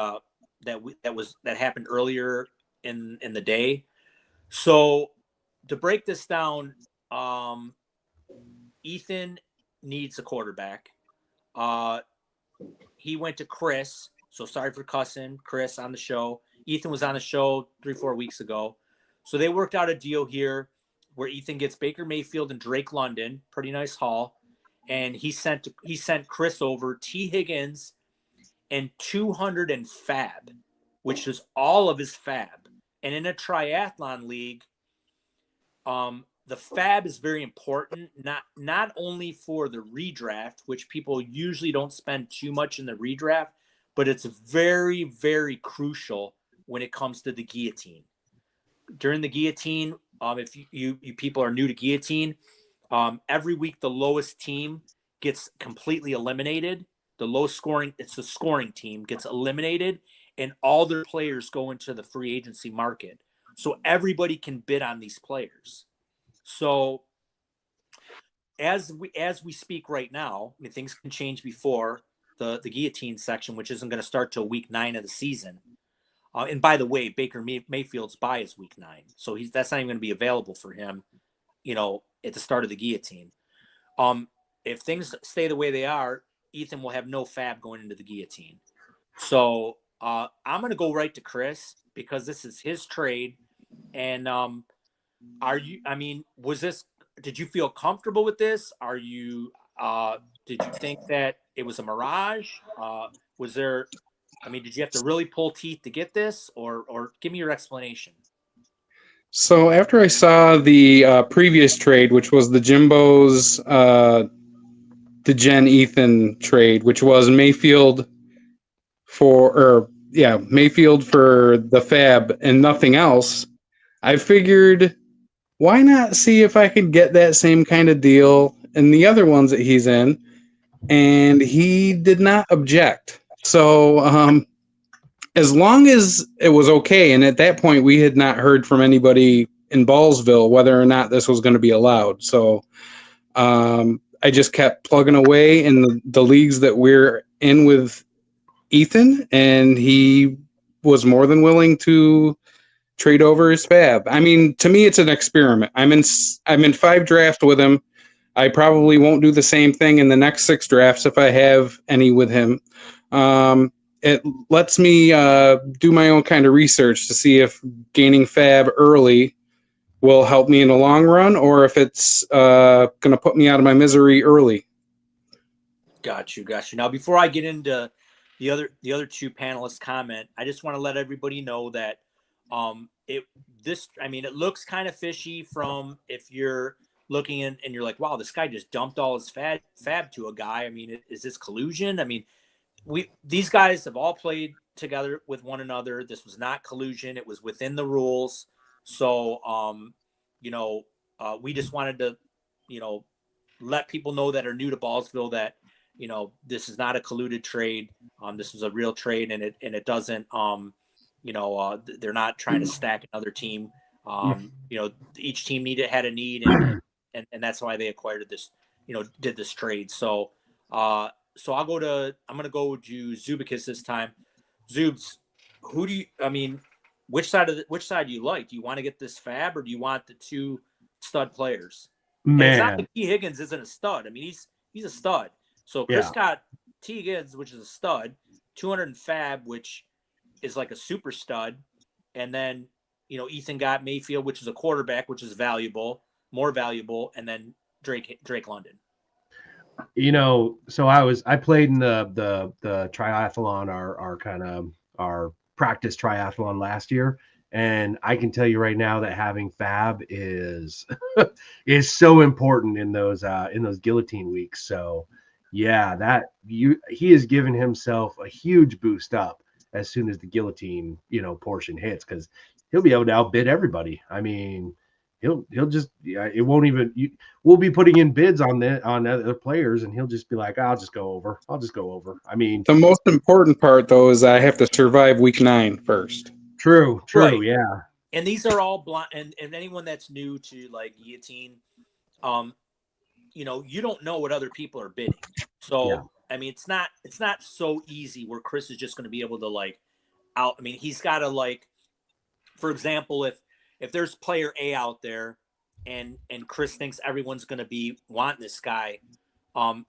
happened earlier in the day. So to break this down, Ethan needs a quarterback. He went to Chris, so sorry for cussing Chris on the show. Ethan was on the show 3-4 weeks ago. So they worked out a deal here where Ethan gets Baker Mayfield and Drake London, pretty nice haul. And he sent Chris over T. Higgins and 200 in fab, which is all of his fab. And in a triathlon league, the fab is very important, not only for the redraft, which people usually don't spend too much in the redraft, but it's very, very crucial when it comes to the guillotine. During the guillotine, if you people are new to guillotine, every week the lowest team gets completely eliminated. It's the scoring team gets eliminated, and all their players go into the free agency market. So everybody can bid on these players. So as we speak right now, I mean, things can change before the guillotine section, which isn't going to start till week 9 of the season. And by the way, Mayfield's bye is week 9, so that's not even going to be available for him, at the start of the guillotine. If things stay the way they are, Ethan will have no fab going into the guillotine. So I'm going to go right to Chris because this is his trade. And did you feel comfortable with this? Did you think that it was a mirage? Did you have to really pull teeth to get this, or give me your explanation? So after I saw the previous trade, which was the Jimbo's DeGen Ethan trade, which was Mayfield for the fab and nothing else, I figured, why not see if I could get that same kind of deal in the other ones that he's in? And he did not object. So as long as it was okay, and at that point we had not heard from anybody in Ballsville whether or not this was going to be allowed. So I just kept plugging away in the leagues that we're in with Ethan, and he was more than willing to trade over his fab. I mean, to me, it's an experiment. I'm in 5 drafts with him. I probably won't do the same thing in the next 6 drafts if I have any with him. It lets me do my own kind of research to see if gaining fab early will help me in the long run, or if it's going to put me out of my misery early. Got you. Now, before I get into the other 2 panelists' comment, I just want to let everybody know that it looks kind of fishy from if you're looking in and you're like, wow, this guy just dumped all his fab to a guy. I mean, is this collusion? I mean, these guys have all played together with one another. This was not collusion. It was within the rules. So, we just wanted to, let people know that are new to Ballsville that, this is not a colluded trade. This was a real trade, and it doesn't, they're not trying to stack another team. Each team had a need, and that's why they acquired this, did this trade. So, I'm going to go to Zubikis this time. Zubs, which side do you like? Do you want to get this fab, or do you want the 2 stud players? Man, and it's not like T. Higgins isn't a stud. I mean, he's a stud. So Chris got T. Higgins, which is a stud, 200 in fab, which is like a super stud, and then Ethan got Mayfield, which is a quarterback, which is more valuable, and then Drake London. So I played in the triathlon, our practice triathlon last year, and I can tell you right now that having fab is so important in those guillotine weeks. So yeah, he has given himself a huge boost up as soon as the guillotine portion hits, because he'll be able to outbid everybody. I mean, he'll just we'll be putting in bids on other players, and he'll just be like, I'll just go over. I mean, The most important part, though, is I have to survive week 9 first. True, Right. Yeah. And these are all blind, and anyone that's new to like guillotine, you don't know what other people are bidding. So yeah. I mean, it's not so easy where Chris is just going to be able to he's got to for example, if there's player A out there and Chris thinks everyone's going to be wanting this guy,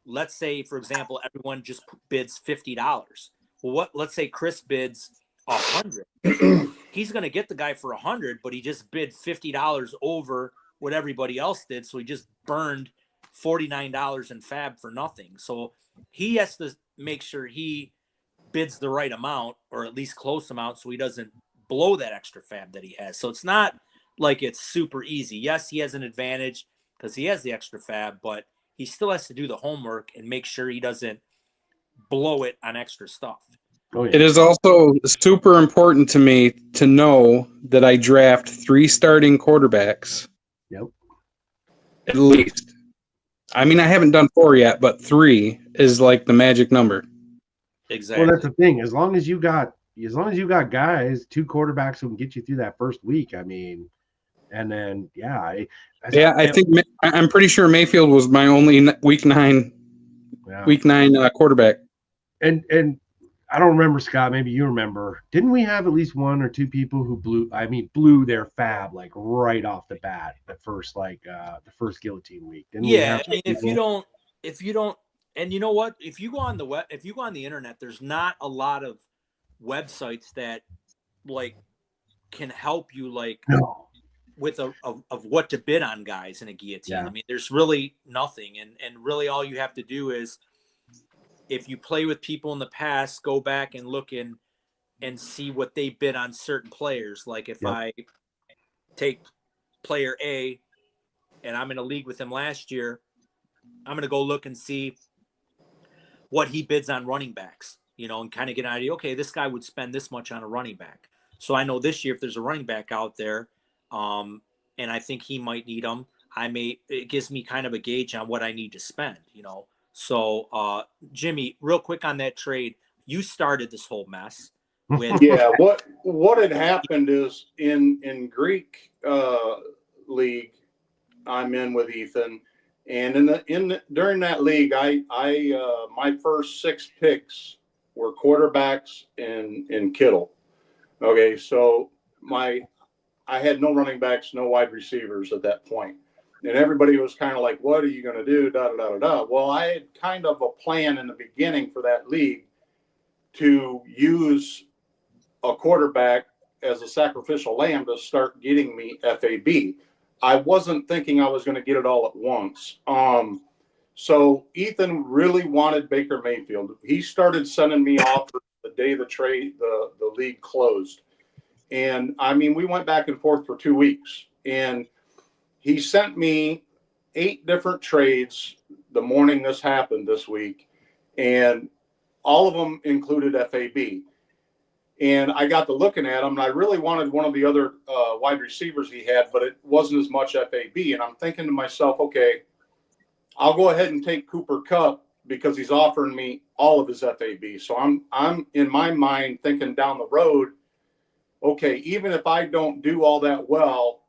let's say, for example, everyone just bids $50. Well, let's say Chris bids $100. He's going to get the guy for $100, but he just bid $50 over what everybody else did. So he just burned $49 in fab for nothing. So he has to make sure he bids the right amount, or at least close amount, so he doesn't blow that extra fab that he has. So it's not like it's super easy. Yes, he has an advantage because he has the extra fab, but he still has to do the homework and make sure he doesn't blow it on extra stuff. Oh, yeah. It is also super important to me to know that I draft 3 starting quarterbacks. Yep. At least. I mean, I haven't done 4 yet, but 3 is like the magic number. Exactly. Well, that's the thing. As long as you got guys, 2 quarterbacks who can get you through that first week, I mean, and then I'm pretty sure Mayfield was my only week 9 quarterback. And I don't remember, Scott. Maybe you remember. Didn't we have at least one or two people who blew their fab like right off the bat, the first guillotine week? Didn't we Yeah, have I mean, if people? you don't, and you know what? If you go on the internet, there's not a lot of websites that like can help you like No. with of what to bid on guys in a guillotine. Yeah. I mean, there's really nothing, and really all you have to do is, if you play with people in the past, go back and look and see what they bid on certain players. Like if I take player A and I'm in a league with him last year, I'm going to go look and see what he bids on running backs, and kind of get an idea. Okay, this guy would spend this much on a running back. So I know this year, if there's a running back out there, and I think he might need them, it gives me kind of a gauge on what I need to spend, So, Jimmy, real quick on that trade, you started this whole mess with. Yeah, what had happened is in Greek league, I'm in with Ethan, and during that league, I my first 6 picks were quarterbacks and Kittle. Okay, so I had no running backs, no wide receivers at that point. And everybody was kind of like, what are you going to do? Da, da, da, da, da. Well, I had kind of a plan in the beginning for that league to use a quarterback as a sacrificial lamb to start getting me FAB. I wasn't thinking I was going to get it all at once. So Ethan really wanted Baker Mayfield. He started sending me offers the day the league closed. And I mean, we went back and forth for 2 weeks, and he sent me 8 different trades the morning this happened this week, and all of them included FAB. And I got to looking at them, and I really wanted one of the other wide receivers he had, but it wasn't as much FAB. And I'm thinking to myself, okay, I'll go ahead and take Cooper Kupp because he's offering me all of his FAB. So I'm in my mind thinking down the road, okay, even if I don't do all that well,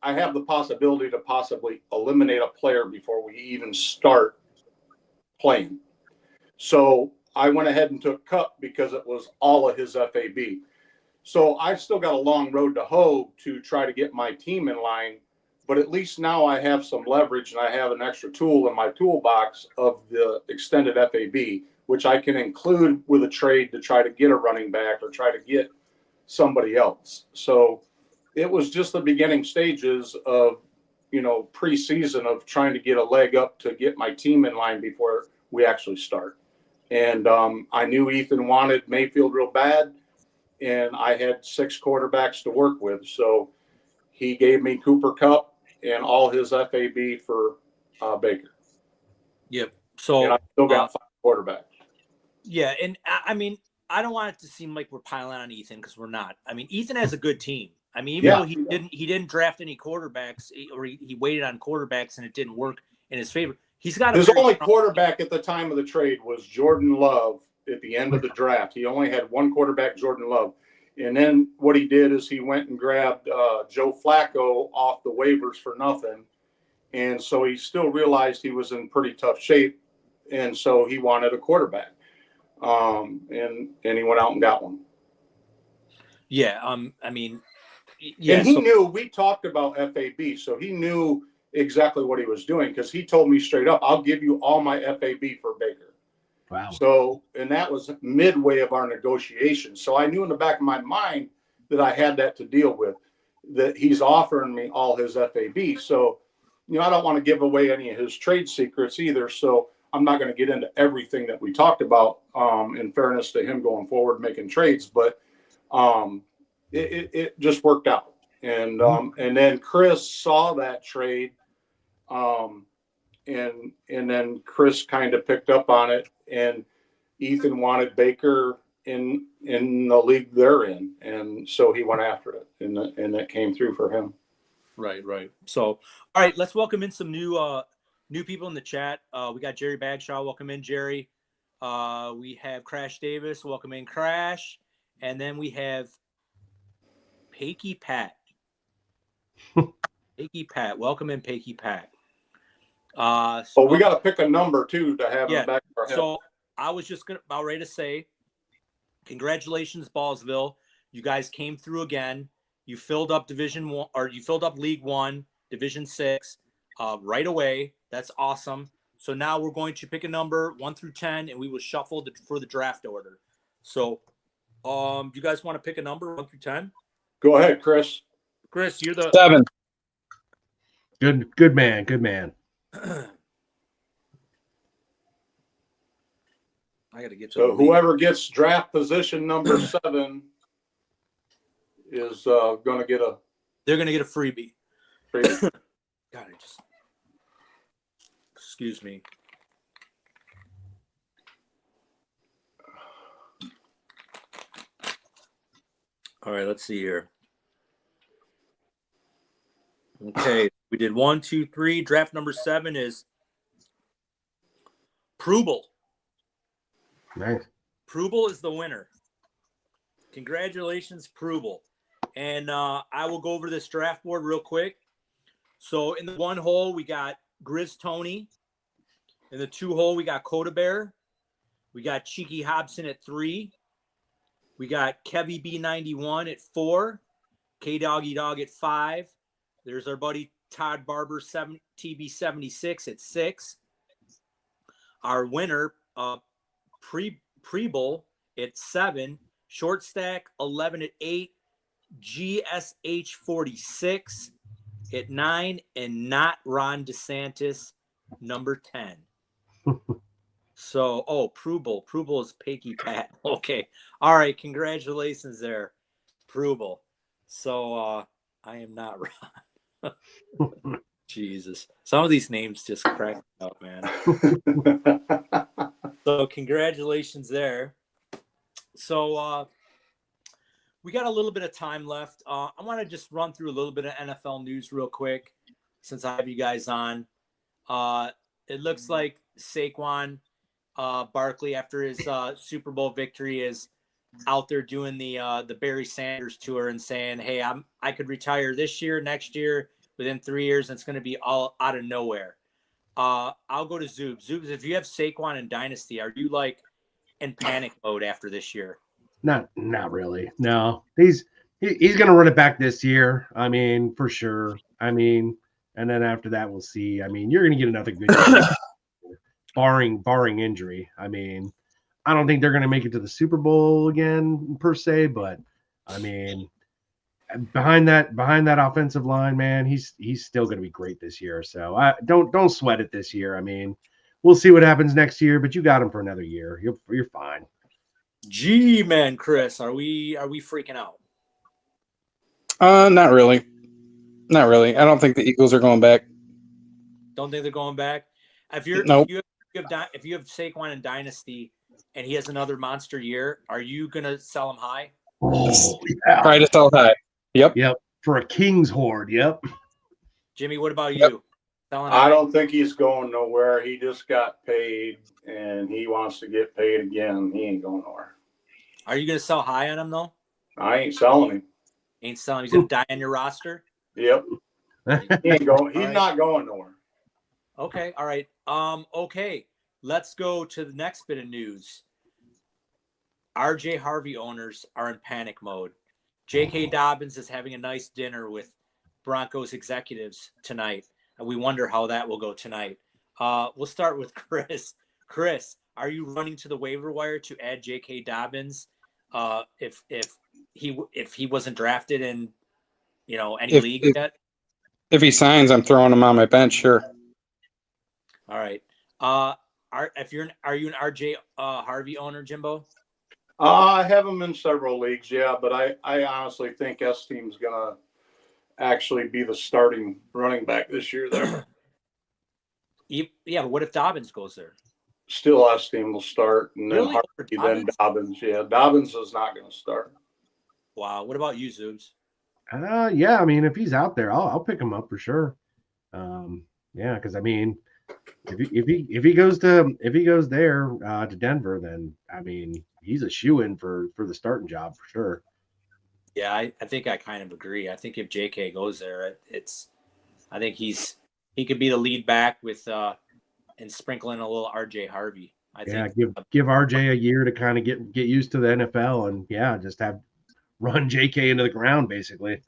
I have the possibility to possibly eliminate a player before we even start playing. So I went ahead and took Kupp because it was all of his FAB. So I still got a long road to hoe to try to get my team in line, but at least now I have some leverage and I have an extra tool in my toolbox of the extended FAB, which I can include with a trade to try to get a running back or try to get somebody else. So it was just the beginning stages of, preseason of trying to get a leg up to get my team in line before we actually start. And I knew Ethan wanted Mayfield real bad, and I had 6 quarterbacks to work with. So he gave me Cooper Kupp and all his FAB for Baker. Yep. So and I still got 5 quarterbacks. Yeah, and I mean, I don't want it to seem like we're piling on Ethan because we're not. I mean, Ethan has a good team. I mean, even though he didn't draft any quarterbacks, or he waited on quarterbacks and it didn't work in his favor. He's got his only quarterback at the time of the trade was Jordan Love at the end of the draft. He only had one quarterback, Jordan Love. And then what he did is he went and grabbed Joe Flacco off the waivers for nothing. And so he still realized he was in pretty tough shape. And so he wanted a quarterback. And he went out and got one. Yeah. I mean, yeah. And he knew, we talked about FAB, so he knew exactly what he was doing because he told me straight up, I'll give you all my FAB for Baker. Wow. So, and that was midway of our negotiation. So I knew in the back of my mind that I had that to deal with, that he's offering me all his FAB. So, I don't want to give away any of his trade secrets either. So I'm not going to get into everything that we talked about in fairness to him going forward, making trades, but it just worked out. And then Chris saw that trade. And then Chris kind of picked up on it, and Ethan wanted Baker in the league they're in. And so he went after it, and that came through for him. Right. So, all right, let's welcome in some new people in the chat. We got Jerry Bagshaw. Welcome in, Jerry. We have Crash Davis. Welcome in, Crash. And then we have Pakey Pat. Pakey Pat. Welcome in, Pakey Pat. So we got to pick a number too to have in the back of our head. So I was just about ready to say congratulations, Ballsville. You guys came through again. You filled up Division 1, or you filled up League 1, Division 6 right away. That's awesome. So now we're going to pick a number 1 through 10, and we will shuffle for the draft order. So do you guys want to pick a number 1 through 10? Go ahead, Chris. Chris, you're the 7. Good man. Good man. I got to get to So whoever gets draft position number 7 is going to get a. They're going to get a freebie. freebie. God, excuse me. All right, let's see here. Okay, we did 1, 2, 3. Draft number 7 is Prubel. Nice. Prubel is the winner. Congratulations, Prubel. And I will go over this draft board real quick. So in the 1 hole, we got Grizz Tony. In the 2 hole, we got Coda Bear. We got Cheeky Hobson at 3. We got Kevy B91 at 4. K Doggy Dog at 5. There's our buddy Todd Barber TB76 at 6. Our winner, Prebel at 7. Short Stack 11 at 8. GSH 46 at 9, and not Ron DeSantis, number 10. So, Prubel is Pakey Pat. Okay. All right. Congratulations there, Prubel. So, I am not Ron. Jesus. Some of these names just crack me up, man. So, congratulations there. So, we got a little bit of time left. I want to just run through a little bit of NFL news real quick since I have you guys on. It looks like Saquon Barkley, after his Super Bowl victory, is out there doing the Barry Sanders tour and saying, hey, I could retire this year, next year, within 3 years, and it's going to be all out of nowhere. I'll go to Zoobs. Zoobs, if you have Saquon in Dynasty, are you like in panic mode after this year? Not really. No, he's gonna run it back this year. I mean, for sure. I mean, and then after that, we'll see. I mean, you're gonna get another good year, barring injury. I mean, I don't think they're gonna make it to the Super Bowl again per se, but I mean, behind that offensive line, man, he's still gonna be great this year. So I don't sweat it this year. I mean, we'll see what happens next year, but you got him for another year. You're fine. Gee, man, Chris, are we freaking out? Not really. Not really. I don't think the Eagles are going back. Don't think they're going back. If you have Saquon in Dynasty and he has another monster year, are you gonna sell him high? Oh, yeah. Try to sell high. Yep. For a King's horde. Yep. Jimmy, what about Yep. you? Selling I high? don't think he's going nowhere. He just got paid, and he wants to get paid again. He ain't going nowhere. Are you gonna sell high on him though? I ain't selling him. Ain't selling. He's gonna die on your roster. Yep. He ain't going. He's All right. not going nowhere. Okay. All right. Okay. Let's go to the next bit of news. RJ Harvey owners are in panic mode. J.K. Dobbins is having a nice dinner with Broncos executives tonight, and we wonder how that will go tonight. We'll start with Chris. Chris, are you running to the waiver wire to add J.K. Dobbins if he wasn't drafted in any league yet? If he signs, I'm throwing him on my bench. Sure. All right. Are you an RJ Harvey owner, Jimbo? I have him in several leagues, yeah, but I honestly think S team's gonna actually be the starting running back this year. There, Yeah, but what if Dobbins goes there? still S team will start, and then Really? Harvey, then Dobbins. Yeah, Dobbins is not going to start. Wow. What about you, Zoobs? Yeah. I mean, if he's out there, I'll pick him up for sure. Yeah, because I mean, if he goes there to Denver, then I mean, he's a shoo-in for the starting job for sure. Yeah, I think I kind of agree. I think if JK goes there, I think he could be the lead back with and sprinkle in a little RJ Harvey. I think give RJ a year to kind of get used to the NFL, and just have run JK into the ground basically.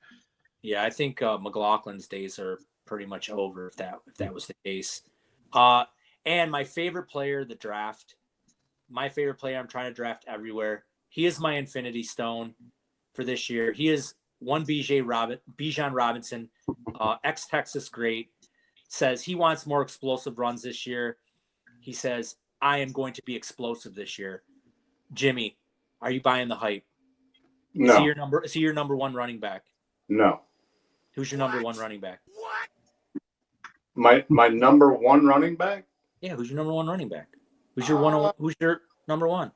Yeah, I think McLaughlin's days are pretty much over if that was the case. And my favorite player, the draft, my favorite player I'm trying to draft everywhere. He is my infinity stone for this year. He is one Bijan Robinson, ex-Texas great, says he wants more explosive runs this year. He says, I am going to be explosive this year. Jimmy, are you buying the hype? No. Is he your number one running back? No. Who's your number one running back? My number one running back? Yeah, who's your number one running back? Who's your number one?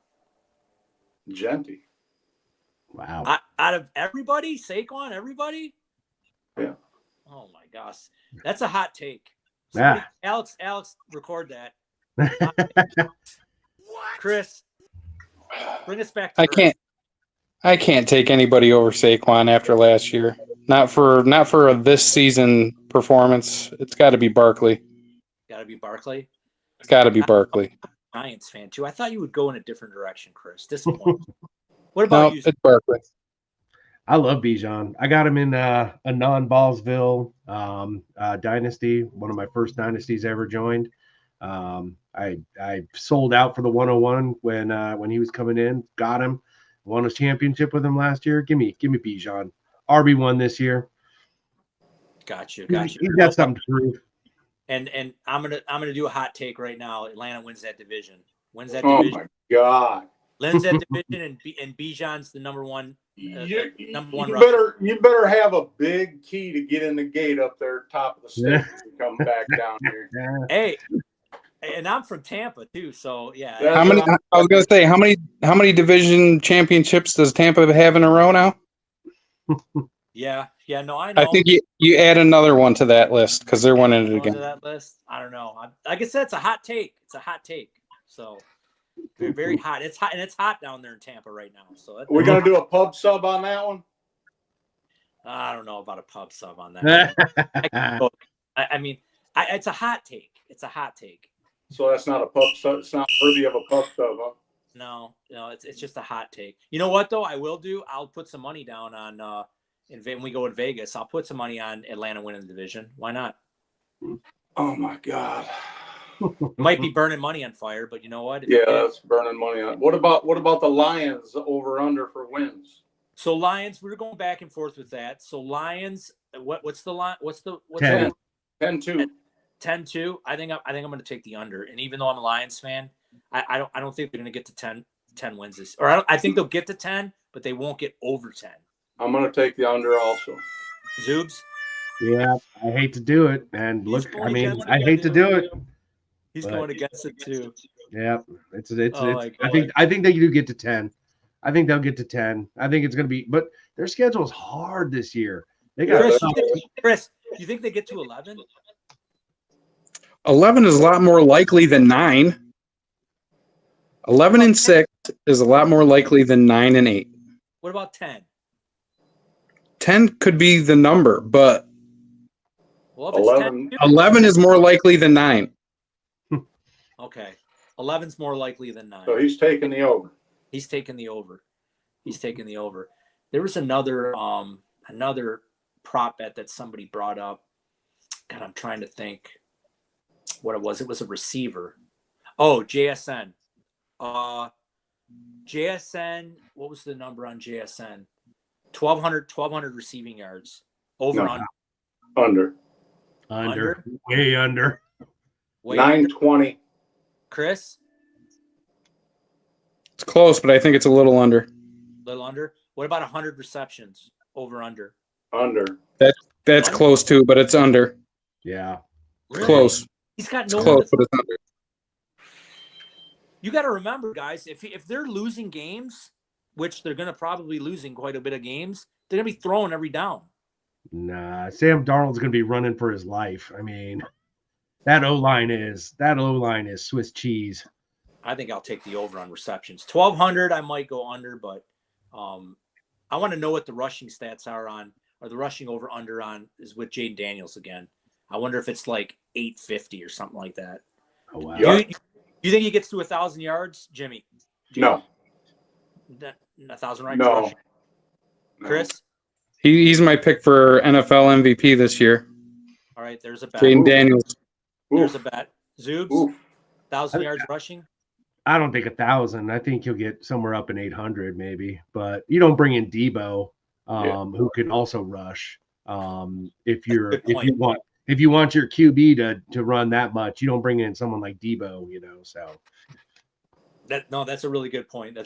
Genty. Wow. Out of everybody, Saquon, everybody? Yeah. Oh my gosh. That's a hot take. Yeah. Alex, record that. Chris, bring us back to Earth. I can't take anybody over Saquon after last year. Not for this season performance. It's got to be Barkley. Got to be Barkley. It's got to be Barkley. Giants fan too. I thought you would go in a different direction, Chris. Disappointing. What about you? It's Barkley. I love Bijan. I got him in a non-Ballsville dynasty, one of my first dynasties I ever joined. I sold out for the 101 when he was coming in. Got him, won a championship with him last year. Give me Bijan. RB1 this year. Got you. He's got something to prove. And I'm gonna do a hot take right now. Atlanta wins that division. Oh my God. Wins that division, and Bijan's the number one. You rusher. better have a big key to get in the gate up there, top of the stairs, and come back down here. Hey, and I'm from Tampa too, so yeah. How many? I was gonna say how many division championships does Tampa have in a row now? Yeah. No, I know. I think you add another one to that list because they're winning it again. To that list, I don't know. Like I said, it's a hot take. So very, very hot. It's hot, and it's hot down there in Tampa right now. So we're gonna do a pub sub on that one. I don't know about a pub sub on that. I mean, it's a hot take. It's a hot take. So that's not a pub sub. It's not worthy of a pub sub, huh? No, it's just a hot take. You know what though? I'll put some money down on when we go to Vegas. I'll put some money on Atlanta winning the division. Why not? Oh my God. Might be burning money on fire, but you know what? That's burning money on. What about the Lions over under for wins? So Lions, we're going back and forth with that. So Lions, what's the line? What's 10-2. 10-2. I think I'm going to take the under. And even though I'm a Lions fan, I don't think they're going to get to 10 wins this. Or I think they'll get to 10, but they won't get over 10. I'm going to take the under also. Zoobs? Yeah, I hate to do it, and I hate to do it. He's going against it too. Yeah, it's. I think they do get to 10. I think they'll get to 10. I think it's going to be, but their schedule is hard this year. They got Chris, you think they get to 11? 11 is a lot more likely than 9. 11-6 is a lot more likely than 9-8. What about 10? 10 could be the number, but 11 is more likely than 9. Okay. 11's more likely than 9. So he's taking the over. He's taking the over. There was another prop bet that somebody brought up. God, I'm trying to think what it was. It was a receiver. Oh, JSN. JSN, what was the number on JSN? 1,200 receiving yards. Under. Way under. 920. Chris? It's close, but I think it's a little under. Little under? What about 100 receptions? Under. That's close too, but it's under. Yeah. Really? Close. He's got It's no close, but it's under. You got to remember, guys, if they're losing games, which they're going to probably losing quite a bit of games, they're going to be throwing every down. Nah, Sam Darnold's going to be running for his life. I mean, that O-line is Swiss cheese. I think I'll take the over on receptions. 1,200, I might go under, but I want to know what the rushing stats are on, or the rushing over under on is with Jaden Daniels again. I wonder if it's like 850 or something like that. Oh wow! You think he gets to 1,000 yards, Jimmy? No. 1,000 right? No. Chris? He's my pick for NFL MVP this year. All right, there's a bet. Jaden Daniels. There's a bet. Zoobs, Oof. 1,000 yards rushing. I don't think 1,000. I think he'll get somewhere up in 800 maybe. But you don't bring in Debo, who can also rush. If you want your QB to run that much, you don't bring in someone like Debo. So That's a really good point.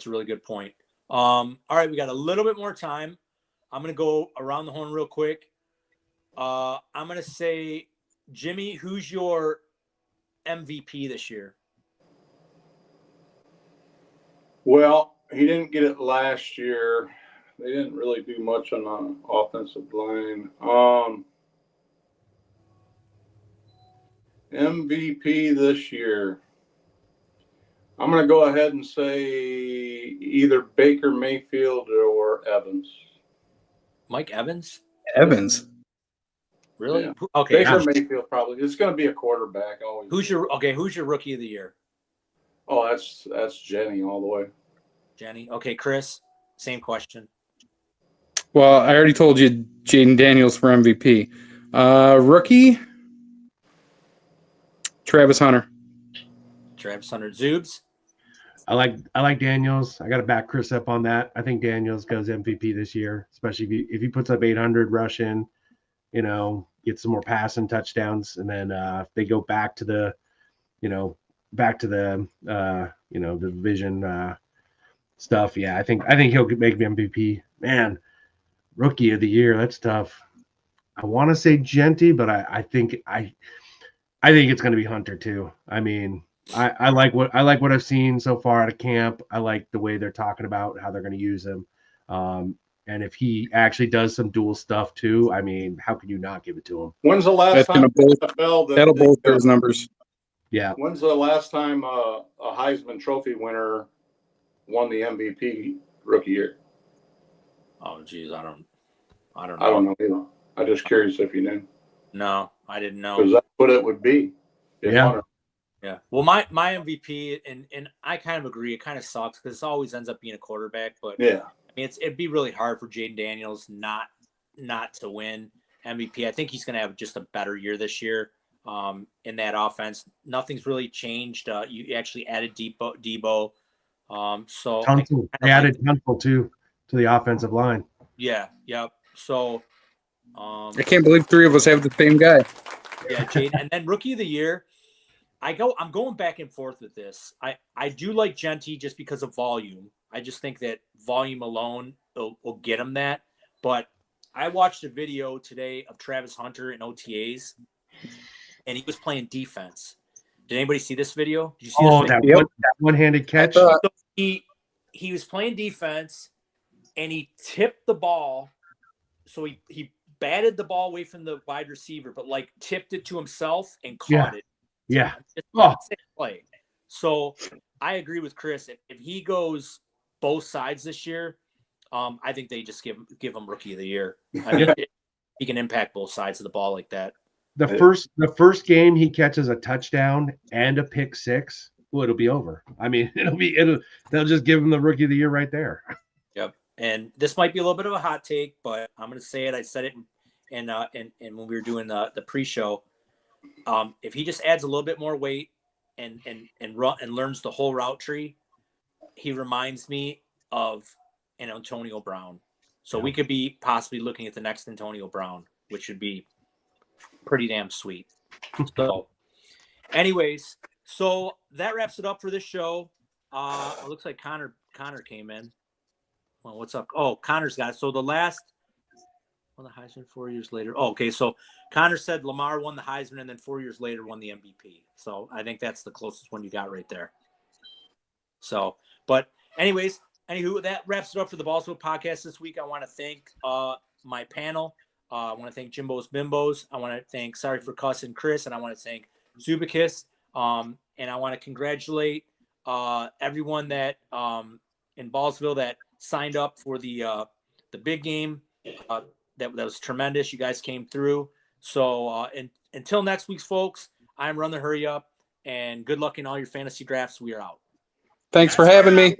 All right, we got a little bit more time. I'm gonna go around the horn real quick. I'm gonna say, Jimmy, who's your MVP this year? Well, he didn't get it last year. They didn't really do much on the offensive line. MVP this year. I'm going to go ahead and say either Baker Mayfield or Evans. Mike Evans? Evans. Really? Yeah. Okay. Baker Mayfield probably. It's going to be a quarterback always. Who's your rookie of the year? Oh, that's Jenny all the way. Jenny. Okay, Chris, same question. Well, I already told you Jaden Daniels for MVP. Rookie, Travis Hunter. Zoobs? I like Daniels. I got to back Chris up on that. I think Daniels goes MVP this year, especially if he puts up 800 rushing, get some more passing touchdowns, and then if they go back to the division stuff. Yeah, I think he'll make the MVP. Man, rookie of the year, that's tough. I want to say Genty, but I think it's going to be Hunter too. I mean, I like what I've seen so far out of camp. I like the way they're talking about how they're going to use him. And if he actually does some dual stuff too, I mean, how can you not give it to him? When's the last time that'll both those numbers? Yeah. When's the last time a Heisman Trophy winner won the MVP rookie year? Oh, geez, I don't know. I don't know either. I'm just curious if you knew. No, I didn't know. Because that's what it would be. Yeah. Yeah. Well, my MVP, and I kind of agree. It kind of sucks because it always ends up being a quarterback. But yeah, I mean, it'd be really hard for Jaden Daniels not to win MVP. I think he's going to have just a better year this year in that offense. Nothing's really changed. You actually added Debo. So they added Tunsil too to the offensive line. Yeah. Yep. So I can't believe three of us have the same guy. Yeah, Jaden. And then rookie of the year. I'm going back and forth with this. I do like Genty just because of volume. I just think that volume alone will get him that. But I watched a video today of Travis Hunter in OTAs, and he was playing defense. Did anybody see this video? Did you see this video? That one-handed catch? So he was playing defense, and he tipped the ball. So he batted the ball away from the wide receiver, but tipped it to himself and caught it. Yeah. Play. So I agree with Chris. If he goes both sides this year, I think they just give him rookie of the year. I mean, he can impact both sides of the ball like that. The first game he catches a touchdown and a pick six, well, it'll be over. I mean, they'll just give him the rookie of the year right there. Yep. And this might be a little bit of a hot take, but I'm going to say it. I said it in when we were doing the pre-show. If he just adds a little bit more weight and learns the whole route tree, he reminds me of an Antonio Brown. So we could be possibly looking at the next Antonio Brown, which would be pretty damn sweet. So anyways, so that wraps it up for this show. It looks like Connor came in. Well, what's up? Oh, Connor's got it. So the Heisman 4 years later. Oh, okay. So Connor said Lamar won the Heisman and then 4 years later won the MVP. So I think that's the closest one you got right there. So, but anywho, that wraps it up for the Ballsville podcast this week. I want to thank my panel. I want to thank Jimbo's Bimbos. I want to thank Sorry for Cussing Chris, and I want to thank Zubikis. And I want to congratulate everyone that in Ballsville that signed up for the big game. That was tremendous. You guys came through. So until next week's folks, I'm Run the Hurry Up. and good luck in all your fantasy drafts. We are out. Thanks for having me.